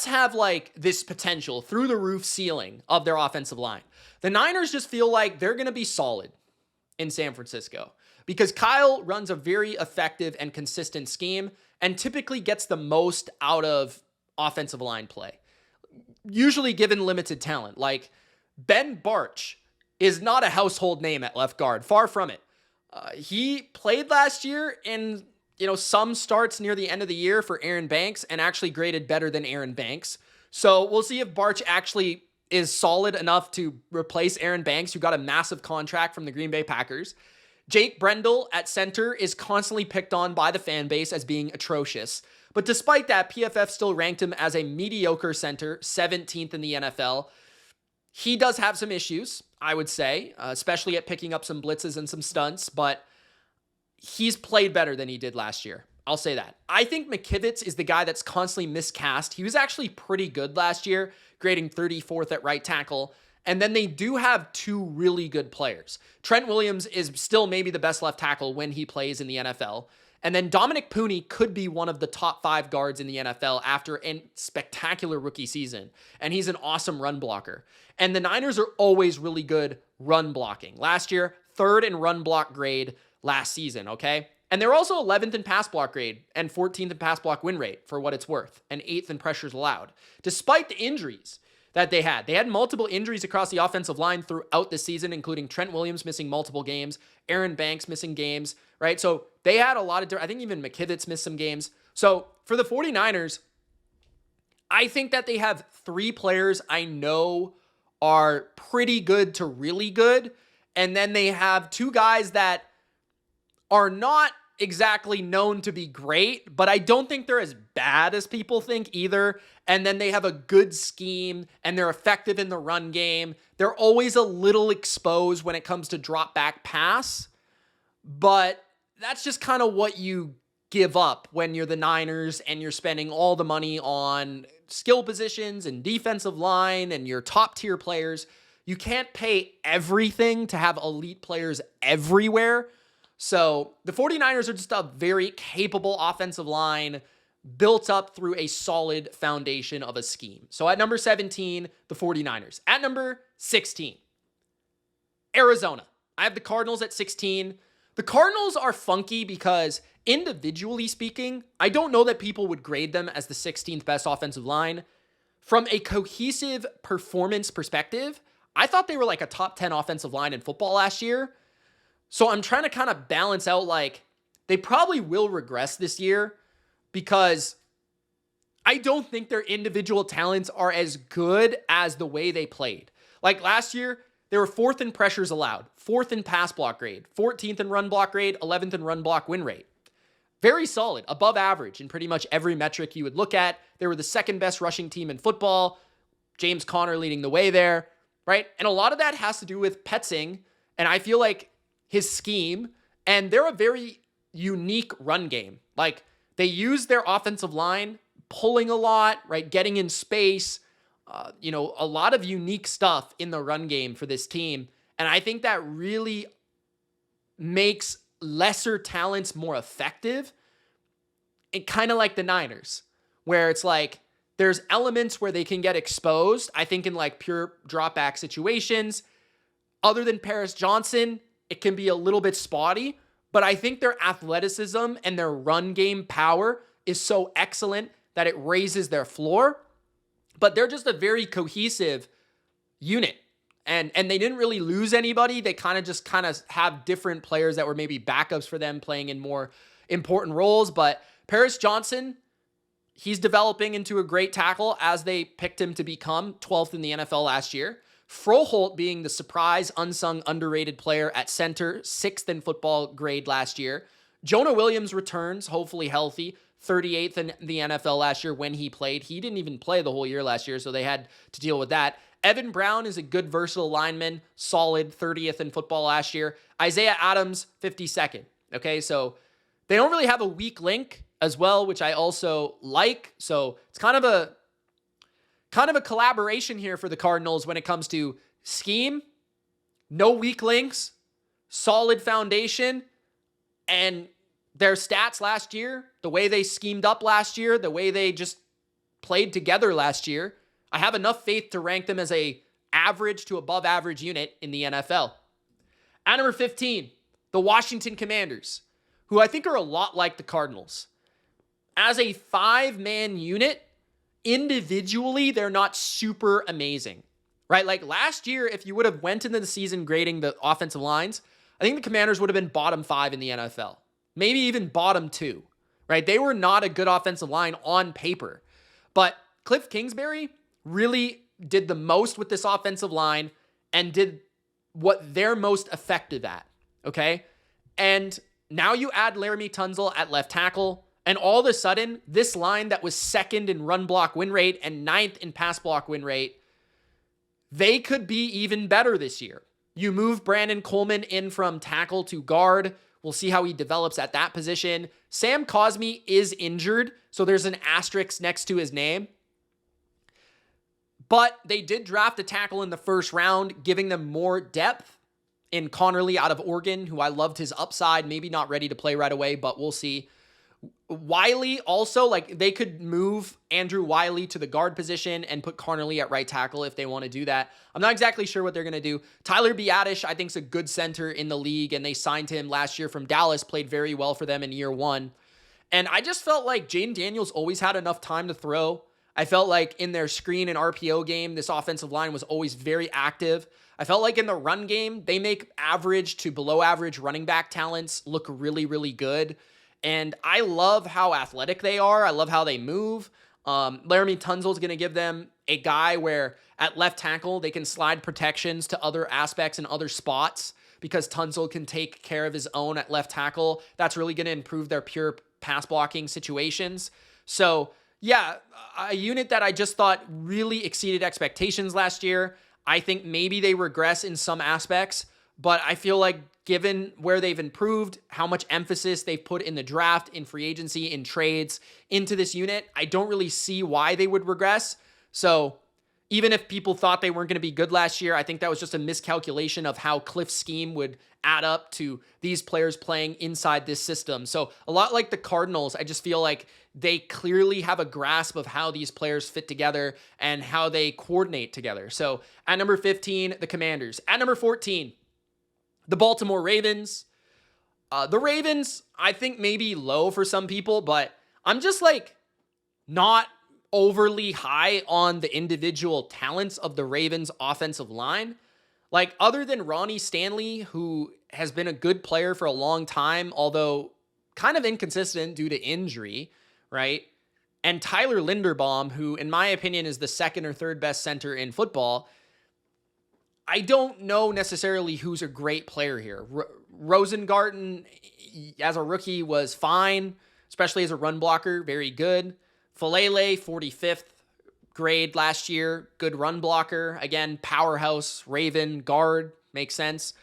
have like this potential through the roof ceiling of their offensive line. The Niners just feel like they're going to be solid in San Francisco because Kyle runs a very effective and consistent scheme and typically gets the most out of offensive line play, usually given limited talent. Like Ben Bartch is not a household name at left guard, far from it. He played last year in some starts near the end of the year for Aaron Banks and actually graded better than Aaron Banks. So we'll see if Bartch actually is solid enough to replace Aaron Banks, who got a massive contract from the Green Bay Packers. Jake Brendel at center is constantly picked on by the fan base as being atrocious. But despite that, PFF still ranked him as a mediocre center, 17th in the NFL. He does have some issues, I would say, especially at picking up some blitzes and some stunts, but he's played better than he did last year. I'll say that. I think McKivitz is the guy that's constantly miscast. He was actually pretty good last year, grading 34th at right tackle. And then they do have two really good players. Trent Williams is still maybe the best left tackle when he plays in the NFL. And then Dominic Pooney could be one of the top 5 guards in the NFL after a spectacular rookie season. And he's an awesome run blocker. And the Niners are always really good run blocking. Last year, 3rd in run block grade last season, okay? And they're also 11th in pass block grade and 14th in pass block win rate for what it's worth, and 8th in pressures allowed. Despite the injuries that they had multiple injuries across the offensive line throughout the season, including Trent Williams missing multiple games, Aaron Banks missing games, right? So they had a lot of, I think even McKivitz missed some games. So for the 49ers, I think that they have 3 players I know are pretty good to really good. And then they have 2 guys that are not exactly known to be great, but I don't think they're as bad as people think either. And then they have a good scheme and they're effective in the run game. They're always a little exposed when it comes to drop back pass, but that's just kind of what you give up when you're the Niners and you're spending all the money on skill positions and defensive line and your top tier players. You can't pay everything to have elite players everywhere. So the 49ers are just a very capable offensive line built up through a solid foundation of a scheme. So at number 17, the 49ers. At number 16, Arizona. I have the Cardinals at 16. The Cardinals are funky because individually speaking, I don't know that people would grade them as the 16th best offensive line. From a cohesive performance perspective, I thought they were like a top 10 offensive line in football last year. So I'm trying to kind of balance out, like, they probably will regress this year because I don't think their individual talents are as good as the way they played. Like last year, they were 4th in pressures allowed, 4th in pass block grade, 14th in run block grade, 11th in run block win rate. Very solid, above average in pretty much every metric you would look at. They were the 2nd best rushing team in football. James Conner leading the way there, right? And a lot of that has to do with Petzing, and I feel like his scheme, and they're a very unique run game. Like, they use their offensive line, pulling a lot, right? Getting in space, a lot of unique stuff in the run game for this team. And I think that really makes lesser talents more effective. And kind of like the Niners, where it's like, there's elements where they can get exposed. I think in like pure drop back situations, other than Paris Johnson, it can be a little bit spotty, but I think their athleticism and their run game power is so excellent that it raises their floor. But they're just a very cohesive unit. And they didn't really lose anybody. They kind of have different players that were maybe backups for them playing in more important roles. But Paris Johnson, he's developing into a great tackle as they picked him to become 12th in the NFL last year. Froholt being the surprise, unsung, underrated player at center, 6th in football grade last year. Jonah Williams returns, hopefully healthy, 38th in the NFL last year when he played. He didn't even play the whole year last year, so they had to deal with that. Evan Brown is a good, versatile lineman, solid, 30th in football last year. Isaiah Adams, 52nd. Okay, so they don't really have a weak link as well, which I also like. So it's kind of a collaboration here for the Cardinals when it comes to scheme, no weak links, solid foundation, and their stats last year, the way they schemed up last year, the way they just played together last year, I have enough faith to rank them as a average to above average unit in the NFL. At number 15, the Washington Commanders, who I think are a lot like the Cardinals. As a 5-man unit, individually, they're not super amazing, right? Like last year, if you would have went into the season grading the offensive lines, I think the Commanders would have been bottom 5 in the NFL, maybe even bottom 2, right? They were not a good offensive line on paper, but Cliff Kingsbury really did the most with this offensive line and did what they're most effective at, okay? And now you add Laramie Tunsil at left tackle, and all of a sudden, this line that was 2nd in run block win rate and 9th in pass block win rate, they could be even better this year. You move Brandon Coleman in from tackle to guard. We'll see how he develops at that position. Sam Cosmi is injured, so there's an asterisk next to his name. But they did draft a tackle in the first round, giving them more depth in Connerly out of Oregon, who I loved his upside, maybe not ready to play right away, but we'll see. Wiley also, like they could move Andrew Wiley to the guard position and put Connerly at right tackle if they want to do that. I'm not exactly sure what they're going to do. Tyler Biadasz, I think, is a good center in the league, and they signed him last year from Dallas, played very well for them in year 1. And I just felt like Jaden Daniels always had enough time to throw. I felt like in their screen and RPO game, this offensive line was always very active. I felt like in the run game, they make average to below average running back talents look really, really good. And I love how athletic they are. I love how they move. Laramie Tunsil is going to give them a guy where at left tackle, they can slide protections to other aspects and other spots because Tunsil can take care of his own at left tackle. That's really going to improve their pure pass blocking situations. So yeah, a unit that I just thought really exceeded expectations last year. I think maybe they regress in some aspects, but I feel like given where they've improved, how much emphasis they've put in the draft, in free agency, in trades into this unit, I don't really see why they would regress. So even if people thought they weren't going to be good last year, I think that was just a miscalculation of how Cliff's scheme would add up to these players playing inside this system. So a lot like the Cardinals, I just feel like they clearly have a grasp of how these players fit together and how they coordinate together. So at number 15, the Commanders. At number 14, the Baltimore Ravens. The Ravens, I think maybe low for some people, but I'm just like not overly high on the individual talents of the Ravens offensive line. Like other than Ronnie Stanley, who has been a good player for a long time, although kind of inconsistent due to injury, right? And Tyler Linderbaum, who in my opinion is the 2nd or 3rd best center in football, I don't know necessarily who's a great player here. Rosengarten, as a rookie, was fine, especially as a run blocker, very good. Falele, 45th grade last year, good run blocker. Again, powerhouse, Raven, guard, makes sense.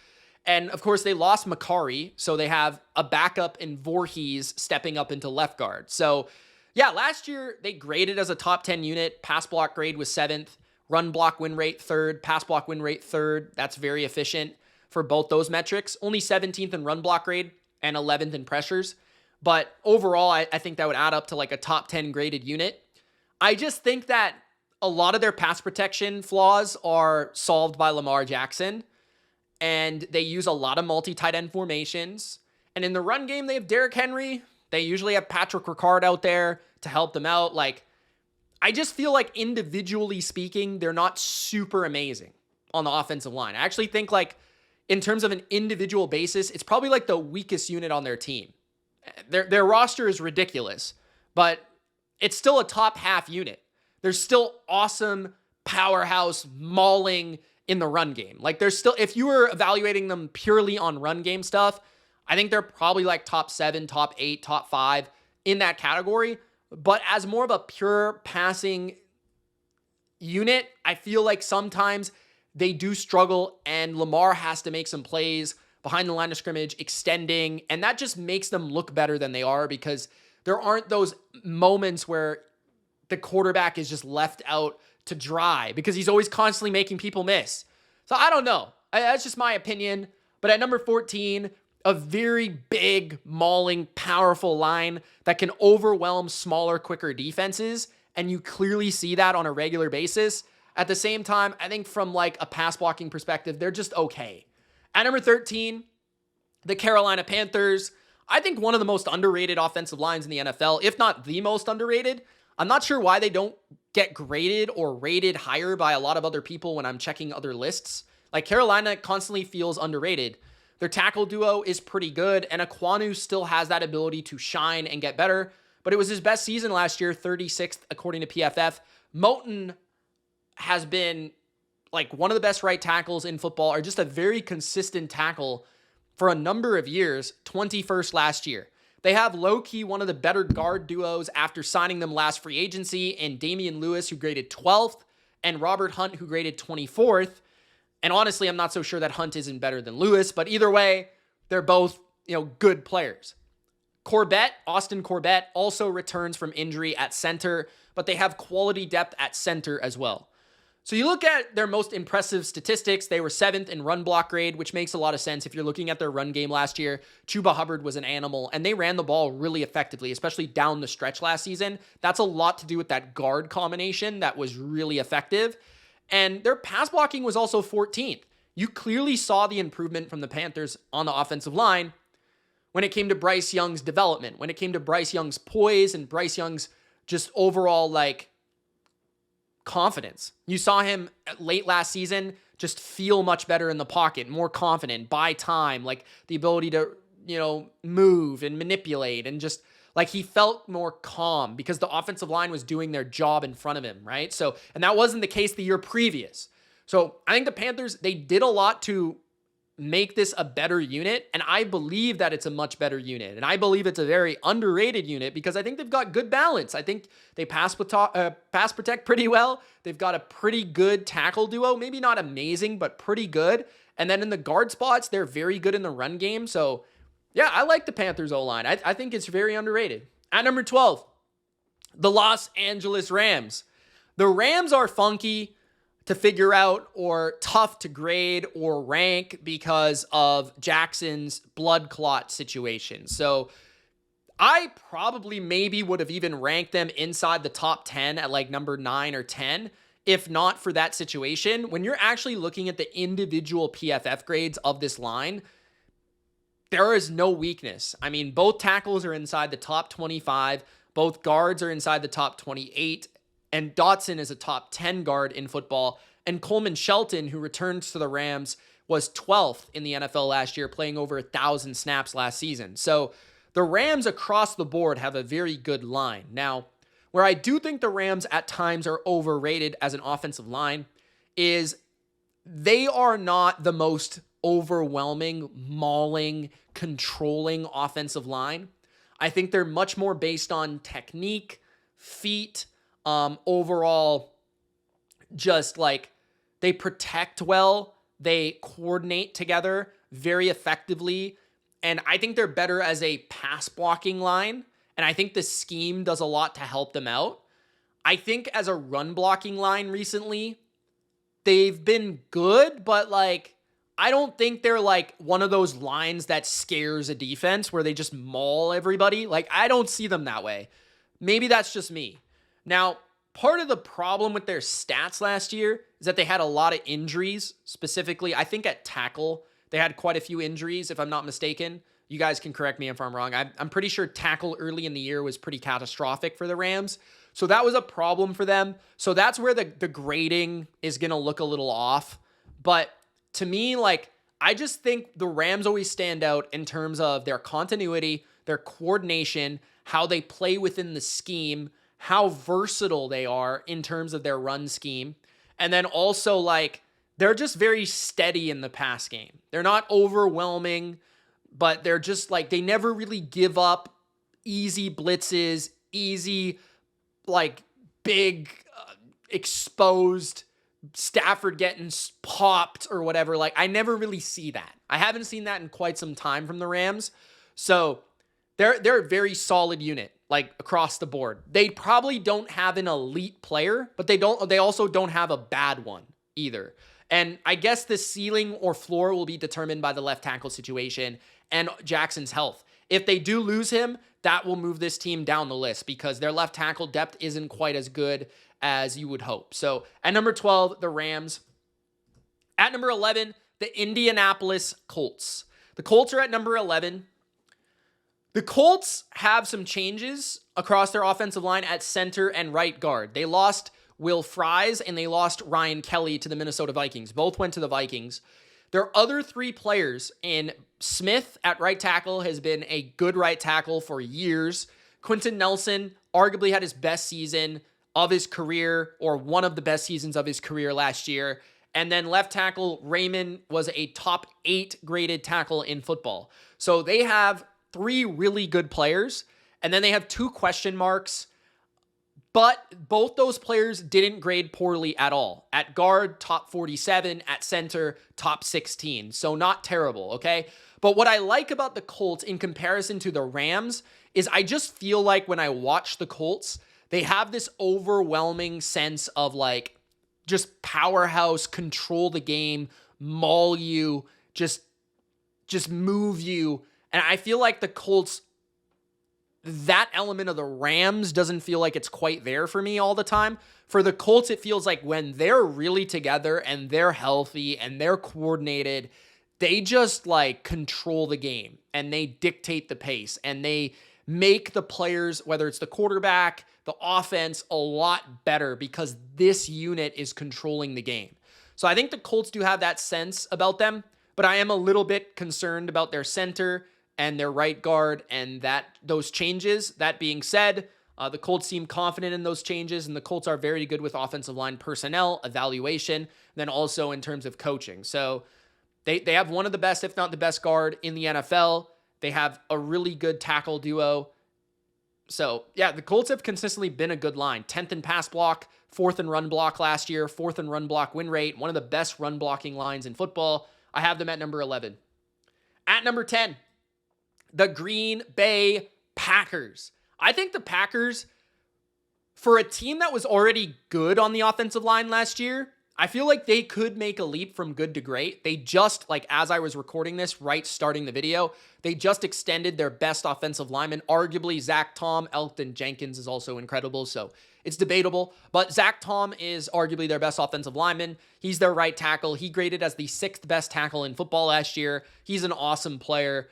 And of course, they lost Makari, so they have a backup in Voorhees stepping up into left guard. So yeah, last year they graded as a top 10 unit. Pass block grade was 7th. Run block win rate 3rd, pass block win rate 3rd. That's very efficient for both those metrics. Only 17th in run block grade and 11th in pressures. But overall, I think that would add up to like a top 10 graded unit. I just think that a lot of their pass protection flaws are solved by Lamar Jackson. And they use a lot of multi-tight end formations. And in the run game, they have Derrick Henry. They usually have Patrick Ricard out there to help them out. Like, I just feel like individually speaking, they're not super amazing on the offensive line. I actually think like in terms of an individual basis, it's probably like the weakest unit on their team. Their roster is ridiculous, but it's still a top half unit. There's still awesome powerhouse mauling in the run game. Like there's still, if you were evaluating them purely on run game stuff, I think they're probably like top 7, top 8, top 5 in that category. But as more of a pure passing unit, I feel like sometimes they do struggle and Lamar has to make some plays behind the line of scrimmage, extending, and that just makes them look better than they are because there aren't those moments where the quarterback is just left out to dry because he's always constantly making people miss. So I don't know. That's just my opinion. But at number 14, a very big, mauling, powerful line that can overwhelm smaller, quicker defenses. And you clearly see that on a regular basis. At the same time, I think from like a pass blocking perspective, they're just okay. At number 13, the Carolina Panthers. I think one of the most underrated offensive lines in the NFL, if not the most underrated. I'm not sure why they don't get graded or rated higher by a lot of other people when I'm checking other lists. Like Carolina constantly feels underrated. Their tackle duo is pretty good, and Ekwonu still has that ability to shine and get better, but it was his best season last year, 36th according to PFF. Moton has been like one of the best right tackles in football, or just a very consistent tackle for a number of years, 21st last year. They have low-key one of the better guard duos after signing them last free agency in Damian Lewis, who graded 12th, and Robert Hunt, who graded 24th. And honestly, I'm not so sure that Hunt isn't better than Lewis, but either way, they're both, good players. Austin Corbett also returns from injury at center, but they have quality depth at center as well. So you look at their most impressive statistics, they were 7th in run block grade, which makes a lot of sense if you're looking at their run game last year. Chuba Hubbard was an animal, and they ran the ball really effectively, especially down the stretch last season. That's a lot to do with that guard combination that was really effective. And their pass blocking was also 14th. You clearly saw the improvement from the Panthers on the offensive line when it came to Bryce Young's development, when it came to Bryce Young's poise and Bryce Young's just overall confidence. You saw him late last season just feel much better in the pocket, more confident, buy time, like the ability to, move and manipulate, and just like he felt more calm because the offensive line was doing their job in front of him, right? So, and that wasn't the case the year previous. So I think the Panthers, they did a lot to make this a better unit, and I believe that it's a much better unit, and I believe it's a very underrated unit because I think they've got good balance. I think they pass protect pretty well. They've got a pretty good tackle duo, maybe not amazing, but pretty good. And then in the guard spots, they're very good in the run game. So yeah, I like the Panthers O-line. I think it's very underrated. At number 12, the Los Angeles Rams. The Rams are funky to figure out or tough to grade or rank because of Jackson's blood clot situation. So I probably maybe would have even ranked them inside the top 10 at like number 9 or 10, if not for that situation. When you're actually looking at the individual PFF grades of this line, there is no weakness. I mean, both tackles are inside the top 25. Both guards are inside the top 28. And Dotson is a top 10 guard in football. And Coleman Shelton, who returns to the Rams, was 12th in the NFL last year, playing over 1,000 snaps last season. So the Rams across the board have a very good line. Now, where I do think the Rams at times are overrated as an offensive line is they are not the most overwhelming, mauling, controlling offensive line. I think they're much more based on technique, feet, overall, just like they protect well, they coordinate together very effectively, and I think they're better as a pass blocking line, and I think the scheme does a lot to help them out. I think as a run blocking line recently, they've been good, but I don't think they're one of those lines that scares a defense where they just maul everybody. I don't see them that way. Maybe that's just me. Now, part of the problem with their stats last year is that they had a lot of injuries. Specifically, I think at tackle, they had quite a few injuries, if I'm not mistaken. You guys can correct me if I'm wrong. I'm pretty sure tackle early in the year was pretty catastrophic for the Rams. So that was a problem for them. So that's where the grading is going to look a little off. But to me, I just think the Rams always stand out in terms of their continuity, their coordination, how they play within the scheme, how versatile they are in terms of their run scheme. And then also they're just very steady in the pass game. They're not overwhelming. but they're just like, they never really give up easy blitzes, easy, like big exposed Stafford getting popped or whatever. Like, I never really see that. I haven't seen that in quite some time from the Rams. So they're a very solid unit, like across the board. They probably don't have an elite player, but they also don't have a bad one either. And I guess the ceiling or floor will be determined by the left tackle situation and Jackson's health. If they do lose him, that will move this team down the list because their left tackle depth isn't quite as good as you would hope. So at number 12, the Rams. At number 11, the Indianapolis Colts. The Colts are at number 11. The Colts have some changes across their offensive line at center and right guard. They lost Will Fries and they lost Ryan Kelly to the Minnesota Vikings. Both went to the Vikings. Their other three players in Smith at right tackle has been a good right tackle for years. Quentin Nelson arguably had his best season of his career, or one of the best seasons of his career last year. And then left tackle Raymond was a top 8 graded tackle in football. So they have 3 really good players, and then they have 2 question marks. But both those players didn't grade poorly at all. At guard, top 47. At center, top 16. So not terrible, okay? But what I like about the Colts in comparison to the Rams is I just feel like when I watch the Colts, they have this overwhelming sense of like just powerhouse, control the game, maul you, just move you. And I feel like the Colts, that element of the Rams doesn't feel like it's quite there for me all the time. For the Colts, it feels like when they're really together and they're healthy and they're coordinated, they just like control the game and they dictate the pace and they make the players, whether it's the quarterback, the offense, a lot better because this unit is controlling the game. So I think the Colts do have that sense about them, but I am a little bit concerned about their center and their right guard and those changes. That being said, the Colts seem confident in those changes, and the Colts are very good with offensive line personnel, evaluation, then also in terms of coaching. So they have one of the best, if not the best guard in the NFL. They have a really good tackle duo. So, yeah, the Colts have consistently been a good line. 10th in pass block, 4th in run block last year, 4th in run block win rate, one of the best run blocking lines in football. I have them at number 11. At number 10, the Green Bay Packers. I think the Packers, for a team that was already good on the offensive line last year, I feel like they could make a leap from good to great. They just, like as I was recording this, right starting the video, they just extended their best offensive lineman. Arguably, Zach Tom. Elgton Jenkins is also incredible, so it's debatable. But Zach Tom is arguably their best offensive lineman. He's their right tackle. He graded as the 6th best tackle in football last year. He's an awesome player.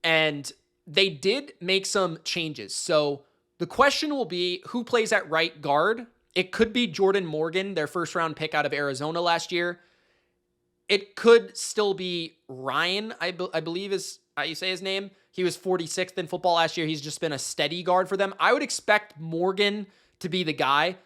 And they did make some changes. So the question will be, who plays at right guard? It could be Jordan Morgan, their first-round pick out of Arizona last year. It could still be Ryan, I believe is how you say his name. He was 46th in football last year. He's just been a steady guard for them. I would expect Morgan to be the guy.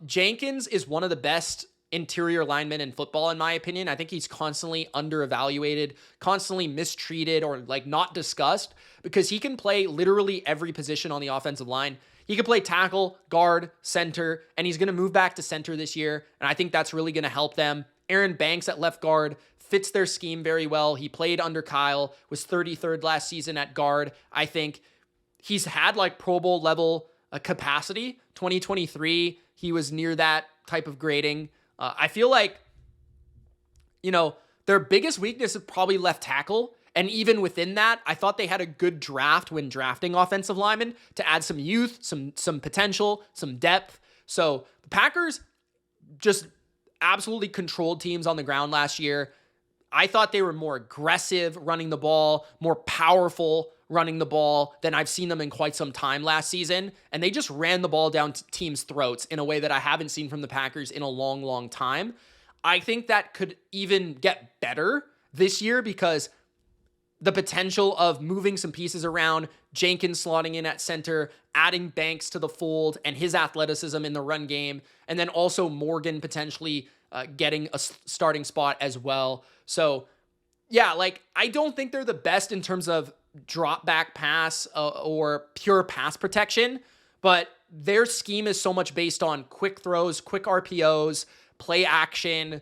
Jenkins is one of the best interior linemen in football, in my opinion. I think he's constantly under-evaluated, constantly mistreated, or like not discussed because he can play literally every position on the offensive line. He can play tackle, guard, center, and he's going to move back to center this year, and I think that's really going to help them. Aaron Banks at left guard fits their scheme very well. He played under Kyle, was 33rd last season at guard. I think he's had like Pro Bowl level capacity. 2023, he was near that type of grading. I feel like, their biggest weakness is probably left tackle. And even within that, I thought they had a good draft when drafting offensive linemen to add some youth, some potential, some depth. So the Packers just absolutely controlled teams on the ground last year. I thought they were more aggressive running the ball, more powerful running the ball than I've seen them in quite some time last season. And they just ran the ball down teams' throats in a way that I haven't seen from the Packers in a long, long time. I think that could even get better this year because the potential of moving some pieces around, Jenkins slotting in at center, adding Banks to the fold and his athleticism in the run game, and then also Morgan potentially getting a starting spot as well. So yeah, like I don't think they're the best in terms of drop back pass or pure pass protection, but their scheme is so much based on quick throws, quick RPOs, play action,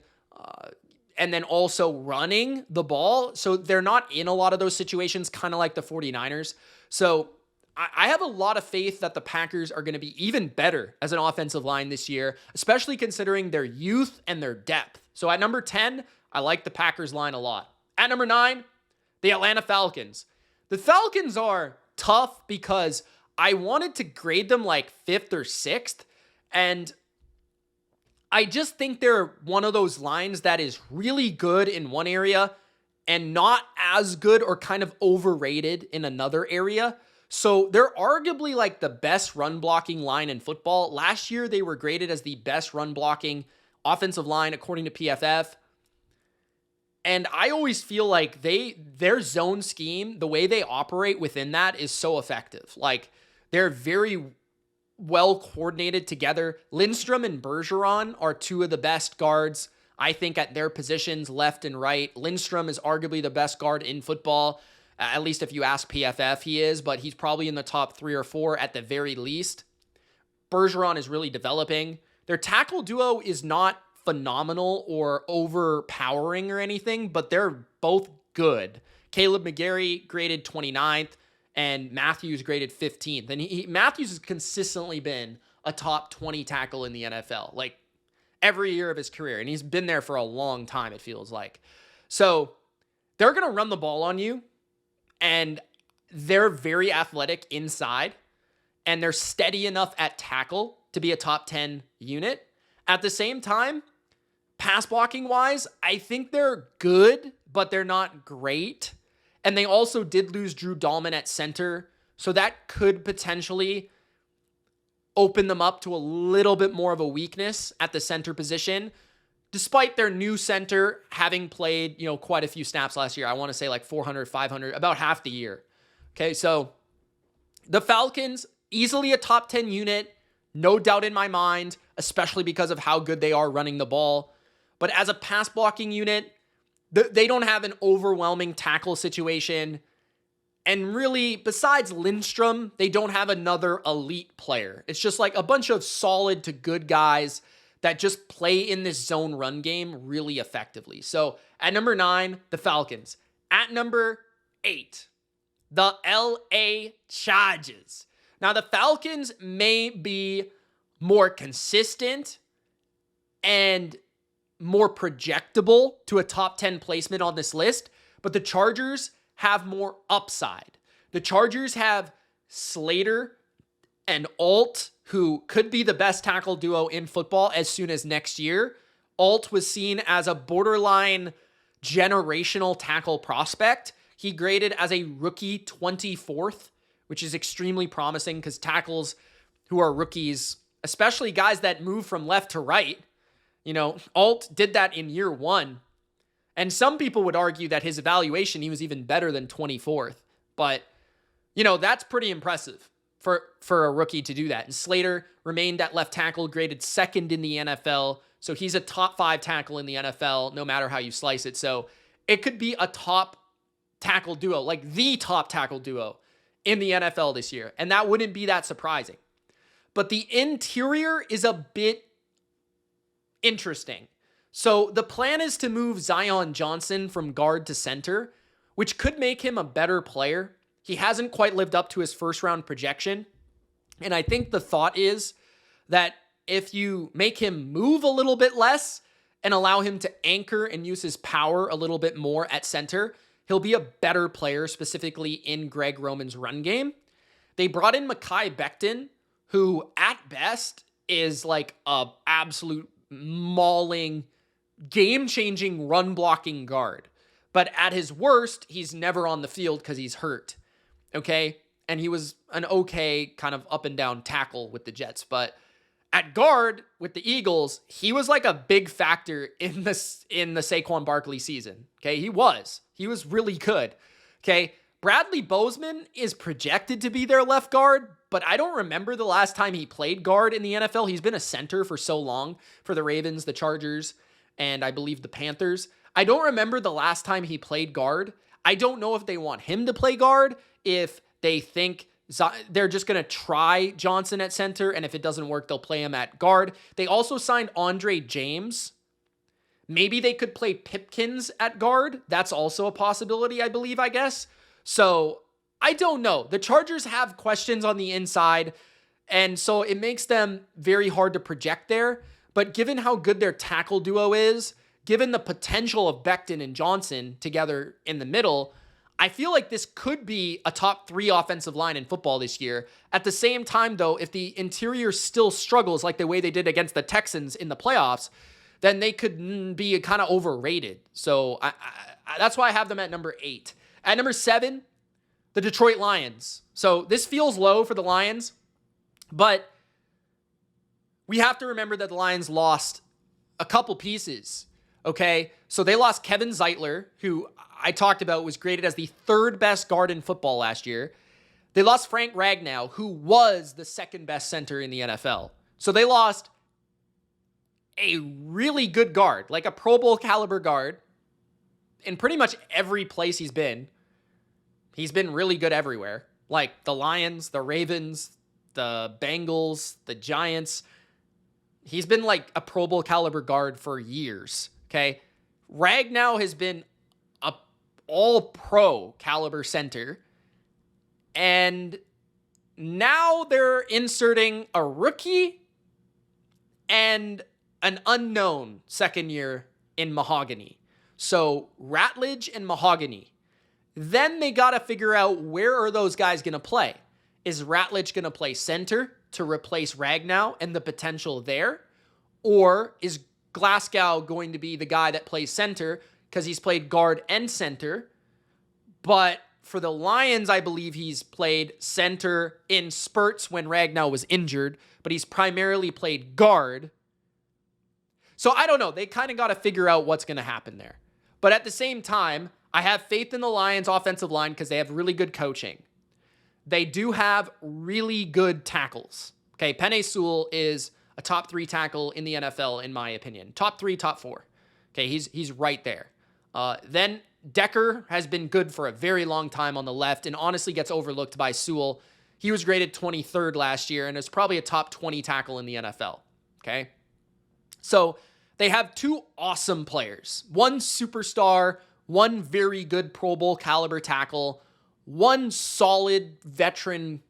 and then also running the ball. So they're not in a lot of those situations, kind of like the 49ers. So I have a lot of faith that the Packers are going to be even better as an offensive line this year, especially considering their youth and their depth. So at number 10, I like the Packers line a lot. At number 9, the Atlanta Falcons. The Falcons are tough because I wanted to grade them like 5th or 6th, and I just think they're one of those lines that is really good in one area and not as good or kind of overrated in another area. So they're arguably like the best run blocking line in football. Last year, they were graded as the best run blocking offensive line according to PFF. And I always feel like their zone scheme, the way they operate within that is so effective. Like they're very well coordinated together. Lindstrom and Bergeron are two of the best guards, I think, at their positions, left and right. Lindstrom is arguably the best guard in football. At least if you ask PFF, he is, but he's probably in the top 3 or 4 at the very least. Bergeron is really developing. Their tackle duo is not phenomenal or overpowering or anything, but they're both good. Caleb McGarry graded 29th and Matthews graded 15th. And Matthews has consistently been a top 20 tackle in the NFL, like every year of his career. And he's been there for a long time, it feels like. So they're going to run the ball on you. And they're very athletic inside, and they're steady enough at tackle to be a top 10 unit. At the same time, pass blocking wise, I think they're good, but they're not great. And they also did lose Drew Dahlman at center, so that could potentially open them up to a little bit more of a weakness at the center position. Despite their new center having played, quite a few snaps last year, I want to say like 400, 500, about half the year. Okay, so the Falcons, easily a top 10 unit, no doubt in my mind, especially because of how good they are running the ball. But as a pass blocking unit, they don't have an overwhelming tackle situation. And really, besides Lindstrom, they don't have another elite player. It's just like a bunch of solid to good guys that just play in this zone run game really effectively. So at number 9, the Falcons. At number 8, the LA Chargers. Now the Falcons may be more consistent and more projectable to a top 10 placement on this list, but the Chargers have more upside. The Chargers have Slater and Alt, who could be the best tackle duo in football as soon as next year. Alt was seen as a borderline generational tackle prospect. He graded as a rookie 24th, which is extremely promising because tackles who are rookies, especially guys that move from left to right, Alt did that in year 1. And some people would argue that his evaluation, he was even better than 24th. But, that's pretty impressive for a rookie to do that. And Slater remained at left tackle, graded 2nd in the NFL. So he's a top 5 tackle in the NFL, no matter how you slice it. So it could be a top tackle duo, like the top tackle duo in the NFL this year. And that wouldn't be that surprising. But the interior is a bit interesting. So the plan is to move Zion Johnson from guard to center, which could make him a better player. He hasn't quite lived up to his first round projection. And I think the thought is that if you make him move a little bit less and allow him to anchor and use his power a little bit more at center, he'll be a better player, specifically in Greg Roman's run game. They brought in Mekhi Becton, who at best is like a absolute mauling, game-changing run-blocking guard. But at his worst, he's never on the field because he's hurt. Okay? And he was an okay kind of up and down tackle with the Jets. But at guard with the Eagles, he was like a big factor in the Saquon Barkley season. Okay? He was really good. Okay? Bradley Bozeman is projected to be their left guard, but I don't remember the last time he played guard in the NFL. He's been a center for so long for the Ravens, the Chargers, and I believe the Panthers. I don't remember the last time he played guard. I don't know if they want him to play guard, if they think they're just going to try Johnson at center, and if it doesn't work, they'll play him at guard. They also signed Andre James. Maybe they could play Pipkins at guard. That's also a possibility, I guess. So I don't know. The Chargers have questions on the inside, and so it makes them very hard to project there. But given how good their tackle duo is, given the potential of Becton and Johnson together in the middle, I feel like this could be a top 3 offensive line in football this year. At the same time, though, if the interior still struggles like the way they did against the Texans in the playoffs, then they could be kind of overrated. So that's why I have them at number 8. At number 7, the Detroit Lions. So this feels low for the Lions, but we have to remember that the Lions lost a couple pieces, okay? So they lost Kevin Zeitler, who I talked about was graded as the 3rd best guard in football last year. They lost Frank Ragnow, who was the 2nd best center in the NFL. So they lost a really good guard, like a Pro Bowl caliber guard, in pretty much every place he's been. He's been really good everywhere. Like the Lions, the Ravens, the Bengals, the Giants. He's been like a Pro Bowl caliber guard for years, okay? Ragnow has been a all-pro caliber center. And now they're inserting a rookie and an unknown second year in Mahogany. So Ratledge and Mahogany. Then they got to figure out, where are those guys going to play? Is Ratledge going to play center to replace Ragnow and the potential there? Or is Glasgow going to be the guy that plays center because he's played guard and center? But for the Lions, I believe he's played center in spurts when Ragnow was injured, but he's primarily played guard. So I don't know. They kind of got to figure out what's going to happen there. But at the same time, I have faith in the Lions offensive line because they have really good coaching. They do have really good tackles. Okay, Penei Sewell is a top 3 tackle in the NFL, in my opinion. Top 3, top 4. Okay, he's right there. Then Decker has been good for a very long time on the left and honestly gets overlooked by Sewell. He was graded 23rd last year and is probably a top 20 tackle in the NFL. Okay, so they have 2 awesome players. One superstar, one very good Pro Bowl caliber tackle, one solid veteran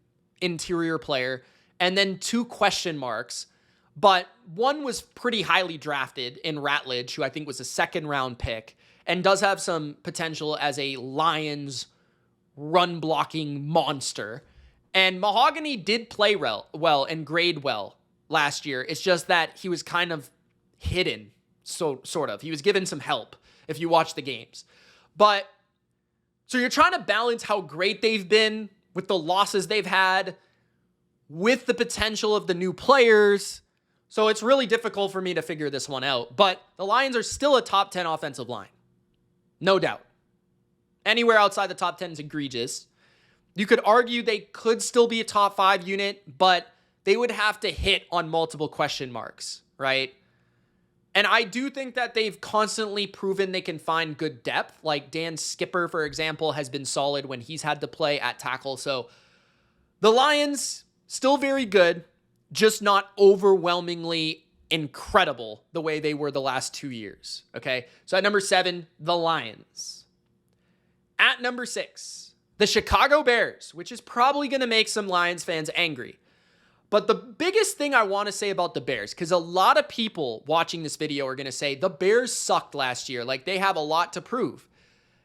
interior player, and then 2 question marks. But one was pretty highly drafted in Ratledge, who I think was a 2nd round pick, and does have some potential as a Lions run blocking monster. And Mahogany did play well and grade well last year. It's just that he was kind of hidden, sort of. He was given some help if you watch the games. But so you're trying to balance how great they've been with the losses they've had with the potential of the new players. So it's really difficult for me to figure this one out. But the Lions are still a top 10 offensive line. No doubt. Anywhere outside the top 10 is egregious. You could argue they could still be a top 5 unit, but they would have to hit on multiple question marks, right? And I do think that they've constantly proven they can find good depth. Like Dan Skipper, for example, has been solid when he's had to play at tackle. So the Lions, still very good, just not overwhelmingly incredible the way they were the last 2 years. Okay, so at number 7, the Lions. At number 6, the Chicago Bears, which is probably going to make some Lions fans angry. But the biggest thing I want to say about the Bears, because a lot of people watching this video are going to say the Bears sucked last year, like they have a lot to prove.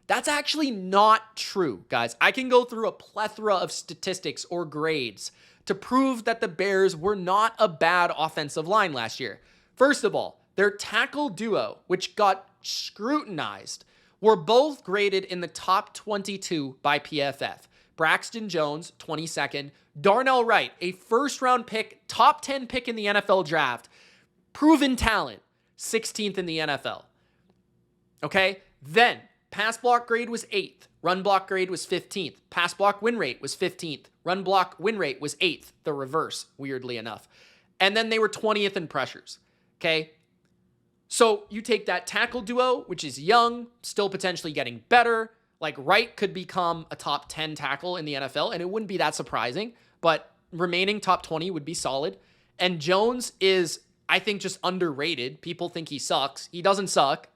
That's actually not true, guys. I can go through a plethora of statistics or grades to prove that the Bears were not a bad offensive line last year. First of all, their tackle duo, which got scrutinized, were both graded in the top 22 by PFF. Braxton Jones, 22nd. Darnell Wright, a first-round pick, top 10 pick in the NFL draft. Proven talent, 16th in the NFL. Okay? Then, pass block grade was 8th. Run block grade was 15th. Pass block win rate was 15th. Run block win rate was 8th. The reverse, weirdly enough. And then they were 20th in pressures. Okay? So you take that tackle duo, which is young, still potentially getting better. Like Wright could become a top 10 tackle in the NFL, and it wouldn't be that surprising, but remaining top 20 would be solid. And Jones is, I think, just underrated. People think he sucks. He doesn't suck.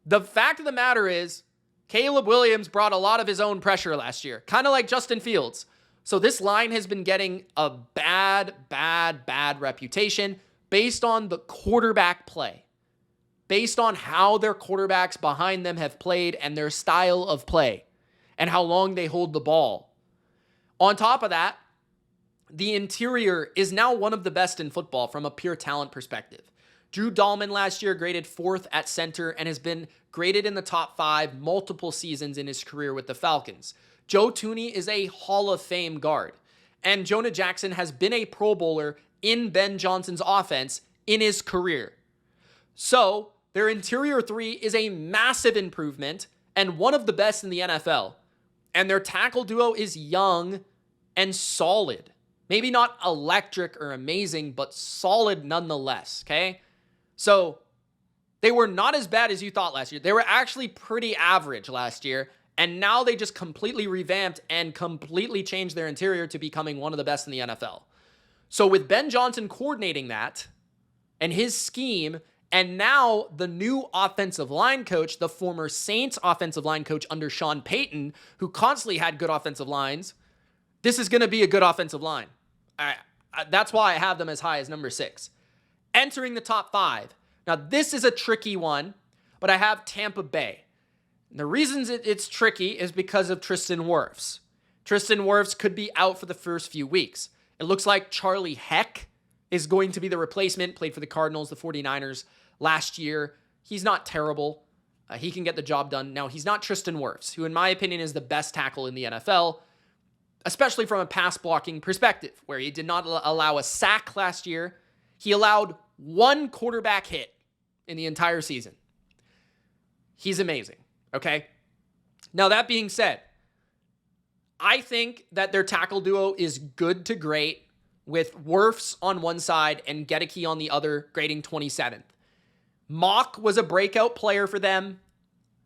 The fact of the matter is, Caleb Williams brought a lot of his own pressure last year, kind of like Justin Fields. So this line has been getting a bad reputation based on the quarterback play, based on how their quarterbacks behind them have played and their style of play and how long they hold the ball. On top of that, the interior is now one of the best in football from a pure talent perspective. Drew Dahlman last year graded 4th at center and has been graded in the top 5 multiple seasons in his career with the Falcons. Joe Thuney is a Hall of Fame guard, and Jonah Jackson has been a Pro Bowler in Ben Johnson's offense in his career. So their interior 3 is a massive improvement and one of the best in the NFL. And their tackle duo is young and solid. Maybe not electric or amazing, but solid nonetheless, okay? So they were not as bad as you thought last year. They were actually pretty average last year, and now they just completely revamped and completely changed their interior to becoming one of the best in the NFL. So with Ben Johnson coordinating that and his scheme, and now the new offensive line coach, the former Saints offensive line coach under Sean Payton, who constantly had good offensive lines, this is going to be a good offensive line. That's why I have them as high as number 6. Entering the top 5. Now, this is a tricky one, but I have Tampa Bay. And the reasons it's tricky is because of Tristan Wirfs. Tristan Wirfs could be out for the first few weeks. It looks like Charlie Heck is going to be the replacement, played for the Cardinals, the 49ers last year. He's not terrible. He can get the job done. Now, he's not Tristan Wirfs, who in my opinion is the best tackle in the NFL, especially from a pass blocking perspective, where he did not allow a sack last year. He allowed 1 quarterback hit in the entire season. He's amazing, okay? Now, that being said, I think that their tackle duo is good to great, with Wirfs on one side and Gedeke on the other, grading 27th. Mock was a breakout player for them,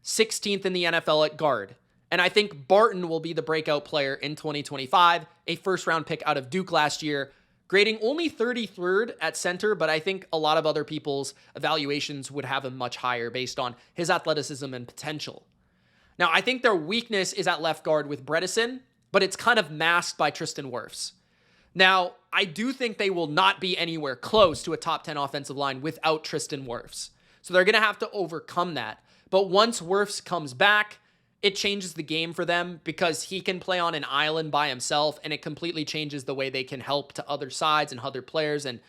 16th in the NFL at guard. And I think Barton will be the breakout player in 2025, a first-round pick out of Duke last year, grading only 33rd at center, but I think a lot of other people's evaluations would have him much higher based on his athleticism and potential. Now, I think their weakness is at left guard with Bredesen, but it's kind of masked by Tristan Wirfs. Now, I do think they will not be anywhere close to a top 10 offensive line without Tristan Wirfs. So they're going to have to overcome that. But once Wirfs comes back, it changes the game for them because he can play on an island by himself, and it completely changes the way they can help to other sides and other players. And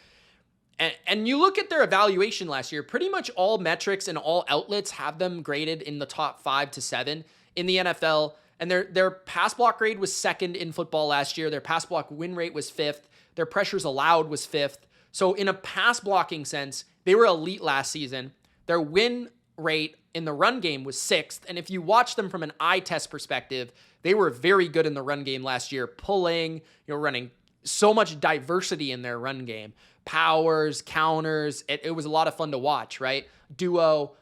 you look at their evaluation last year, pretty much all metrics and all outlets have them graded in the top 5 to 7 in the NFL. And their pass block grade was 2nd in football last year. Their pass block win rate was 5th. Their pressures allowed was 5th. So in a pass blocking sense, they were elite last season. Their win rate in the run game was 6th. And if you watch them from an eye test perspective, they were very good in the run game last year, pulling, running so much diversity in their run game. Powers, counters. It was a lot of fun to watch, right? Duo.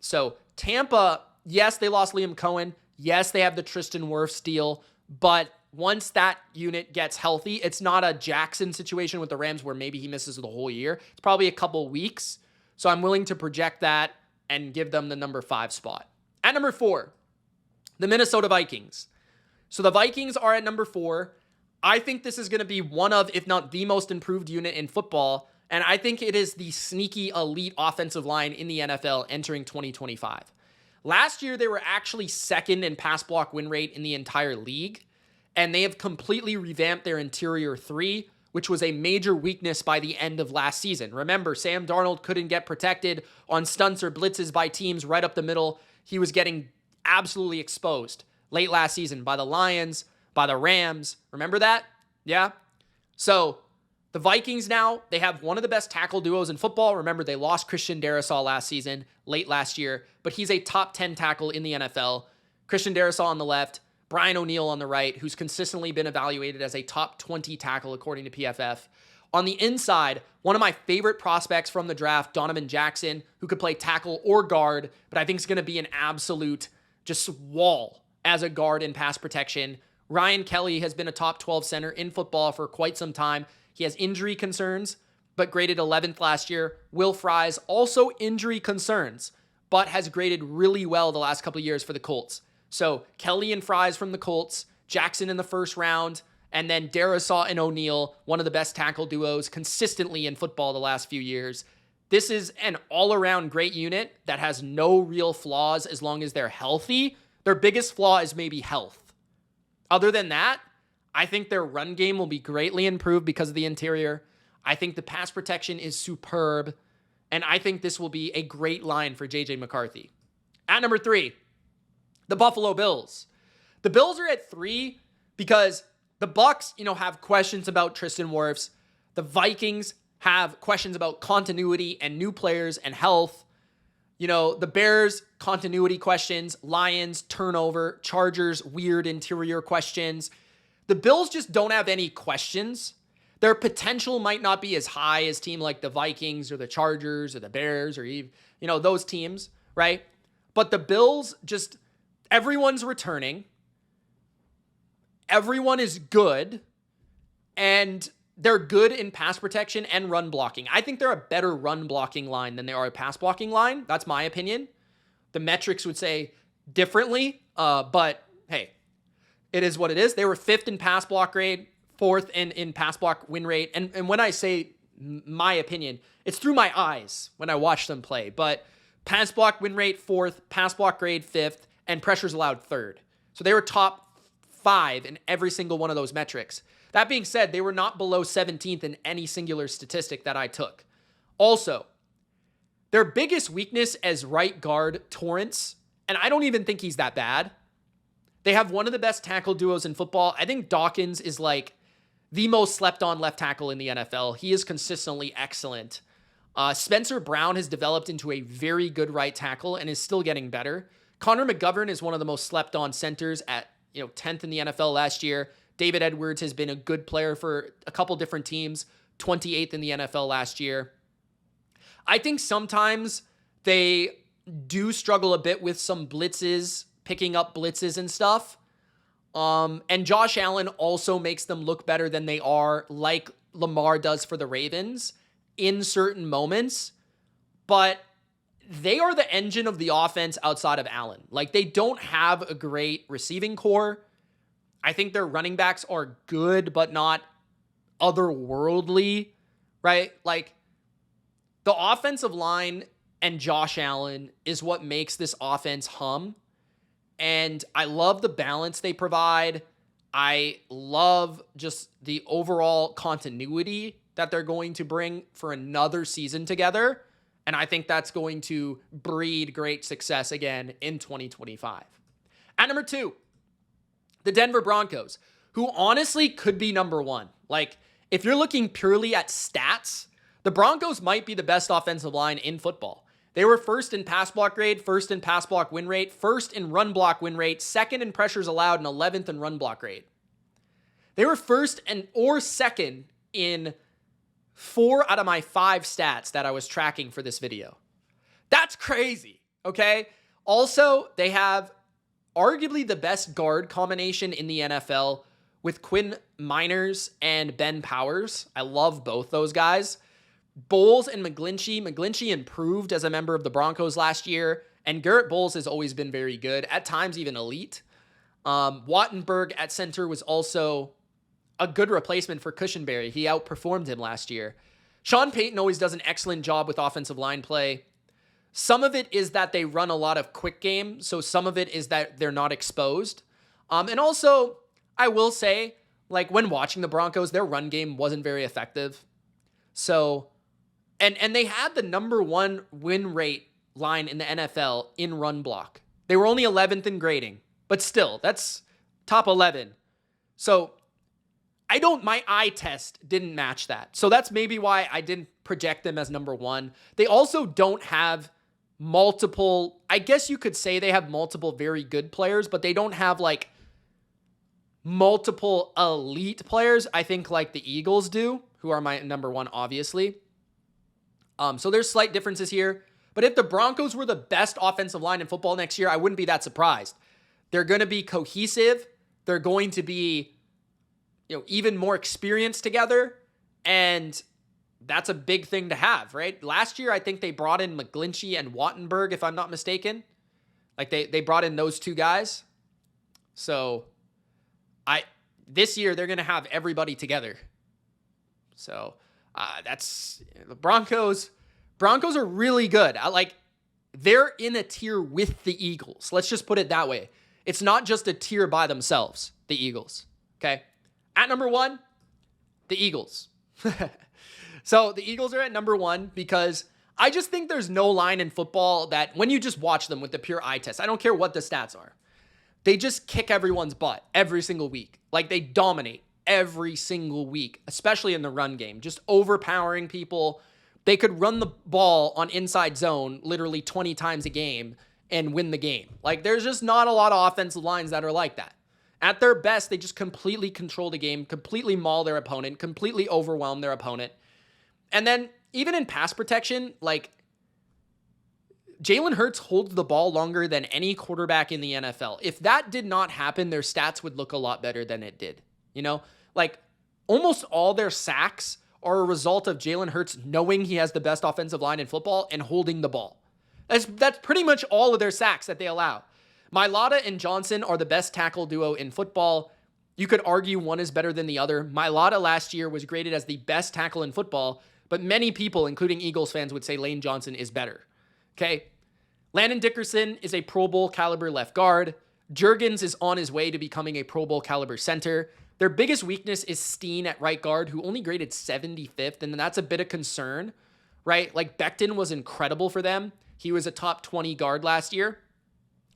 So Tampa, yes, they lost Liam Cohen. Yes, they have the Tristan Wirfs deal, but once that unit gets healthy, it's not a Jackson situation with the Rams where maybe he misses the whole year. It's probably a couple weeks. So I'm willing to project that and give them the number 5 spot. At number 4, the Minnesota Vikings. So the Vikings are at number 4. I think this is going to be one of, if not the most improved unit in football. And I think it is the sneaky elite offensive line in the NFL entering 2025. Last year, they were actually 2nd in pass block win rate in the entire league. And they have completely revamped their interior 3, which was a major weakness by the end of last season. Remember, Sam Darnold couldn't get protected on stunts or blitzes by teams right up the middle. He was getting absolutely exposed late last season by the Lions, by the Rams. Remember that? Yeah? So the Vikings now, they have one of the best tackle duos in football. Remember, they lost Christian Darrisaw last season, late last year, but he's a top 10 tackle in the NFL. Christian Darrisaw on the left, Brian O'Neill on the right, who's consistently been evaluated as a top 20 tackle according to PFF. On the inside, one of my favorite prospects from the draft, Donovan Jackson, who could play tackle or guard, but I think is going to be an absolute just wall as a guard in pass protection. Ryan Kelly has been a top 12 center in football for quite some time. He has injury concerns, but graded 11th last year. Will Fries, also injury concerns, but has graded really well the last couple of years for the Colts. So Kelly and Fries from the Colts, Jackson in the first round, and then Darisaw and O'Neal, one of the best tackle duos consistently in football the last few years. This is an all-around great unit that has no real flaws as long as they're healthy. Their biggest flaw is maybe health. Other than that, I think their run game will be greatly improved because of the interior. I think the pass protection is superb, and I think this will be a great line for J.J. McCarthy. At number 3, the Buffalo Bills. The Bills are at 3 because the Bucs, have questions about Tristan Wirfs. The Vikings have questions about continuity and new players and health. The Bears, continuity questions. Lions, turnover. Chargers, weird interior questions. The Bills just don't have any questions. Their potential might not be as high as team like the Vikings or the Chargers or the Bears or even, those teams, right? But the Bills everyone's returning. Everyone is good, and they're good in pass protection and run blocking. I think they're a better run blocking line than they are a pass blocking line. That's my opinion. The metrics would say differently, but hey, it is what it is. They were 5th in pass block grade, 4th in pass block win rate. And when I say my opinion, it's through my eyes when I watch them play. But pass block win rate 4th, pass block grade 5th, and pressures allowed 3rd. So they were top 5 in every single one of those metrics. That being said, they were not below 17th in any singular statistic that I took. Also, their biggest weakness as right guard, Torrance, and I don't even think he's that bad. They have one of the best tackle duos in football. I think Dawkins is like the most slept on left tackle in the NFL. He is consistently excellent. Spencer Brown has developed into a very good right tackle and is still getting better. Connor McGovern is one of the most slept on centers at 10th in the NFL last year. David Edwards has been a good player for a couple different teams, 28th in the NFL last year. I think sometimes they do struggle a bit with some blitzes, picking up blitzes and stuff. And Josh Allen also makes them look better than they are, like Lamar does for the Ravens in certain moments. But they are the engine of the offense outside of Allen. Like, they don't have a great receiving core. I think their running backs are good, but not otherworldly, right? Like, the offensive line and Josh Allen is what makes this offense hum. And I love the balance they provide. I love just the overall continuity that they're going to bring for another season together. And I think that's going to breed great success again in 2025. At number 2, the Denver Broncos, who honestly could be number 1. Like, if you're looking purely at stats, the Broncos might be the best offensive line in football. They were 1st in pass block grade, 1st in pass block win rate, 1st in run block win rate, 2nd in pressures allowed, and 11th in run block grade. They were 1st or 2nd in 4 out of my 5 stats that I was tracking for this video. That's crazy, okay? Also, they have arguably the best guard combination in the NFL with Quinn Miners and Ben Powers. I love both those guys. Bowles and McGlinchey. McGlinchey improved as a member of the Broncos last year, and Garrett Bowles has always been very good, at times even elite. Wattenberg at center was also a good replacement for Cushenberry. He outperformed him last year. Sean Payton always does an excellent job with offensive line play. Some of it is that they run a lot of quick game, so some of it is that they're not exposed. And also, I will say, like, when watching the Broncos, their run game wasn't very effective. So, and they had the number 1 win rate line in the NFL in run block. They were only 11th in grading, but still, that's top 11. So, my eye test didn't match that. So that's maybe why I didn't project them as number 1. They also don't have multiple, I guess you could say they have multiple very good players, but they don't have like multiple elite players, I think, like the Eagles do. who are my number one, obviously. So there's slight differences here. But if the Broncos were the best offensive line in football next year, I wouldn't be that surprised. They're going to be cohesive. They're going to be, even more experienced together. And that's a big thing to have, right? Last year, I think they brought in McGlinchey and Wattenberg, if I'm not mistaken. Like they brought in those two guys. So this year they're going to have everybody together. So that's the Broncos. Broncos are really good. They're in a tier with the Eagles. Let's just put it that way. It's not just a tier by themselves, the Eagles. Okay. At number one, the Eagles. So the Eagles are at number one because I just think there's no line in football that when you just watch them with the pure eye test, I don't care what the stats are, they just kick everyone's butt every single week. Like they dominate every single week, especially in the run game, just overpowering people. They could run the ball on inside zone literally 20 times a game and win the game. Like there's just not a lot of offensive lines that are like that. At their best, they just completely control the game, completely maul their opponent, completely overwhelm their opponent. And then even in pass protection, like Jalen Hurts holds the ball longer than any quarterback in the NFL. If that did not happen, their stats would look a lot better than it did. Like almost all their sacks are a result of Jalen Hurts knowing he has the best offensive line in football and holding the ball. That's pretty much all of their sacks that they allow. Mailata and Johnson are the best tackle duo in football. You could argue one is better than the other. Mailata last year was graded as the best tackle in football, but many people, including Eagles fans, would say Lane Johnson is better. Okay? Landon Dickerson is a Pro Bowl caliber left guard. Juergens is on his way to becoming a Pro Bowl caliber center. Their biggest weakness is Steen at right guard, who only graded 75th, and that's a bit of concern, right? Like Becton was incredible for them. He was a top 20 guard last year.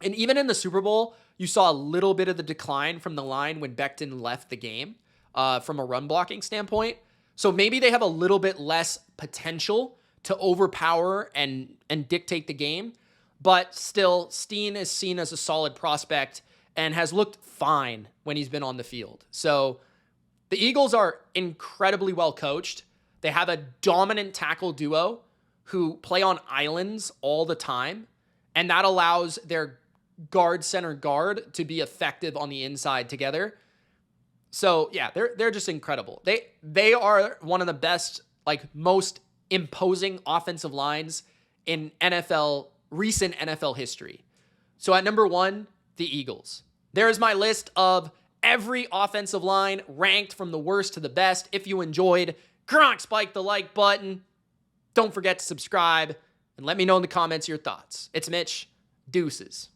And even in the Super Bowl, you saw a little bit of the decline from the line when Becton left the game from a run blocking standpoint. So maybe they have a little bit less potential to overpower and dictate the game. But still, Steen is seen as a solid prospect and has looked fine when he's been on the field. So the Eagles are incredibly well coached. They have a dominant tackle duo who play on islands all the time. And that allows their guard, center guard to be effective on the inside together. So yeah, they're just incredible. They are one of the best, most imposing offensive lines in recent NFL history. So at number one, the Eagles. There is my list of every offensive line ranked from the worst to the best. If you enjoyed, Gronk, spike the like button. Don't forget to subscribe and let me know in the comments your thoughts. It's Mitch. Deuces.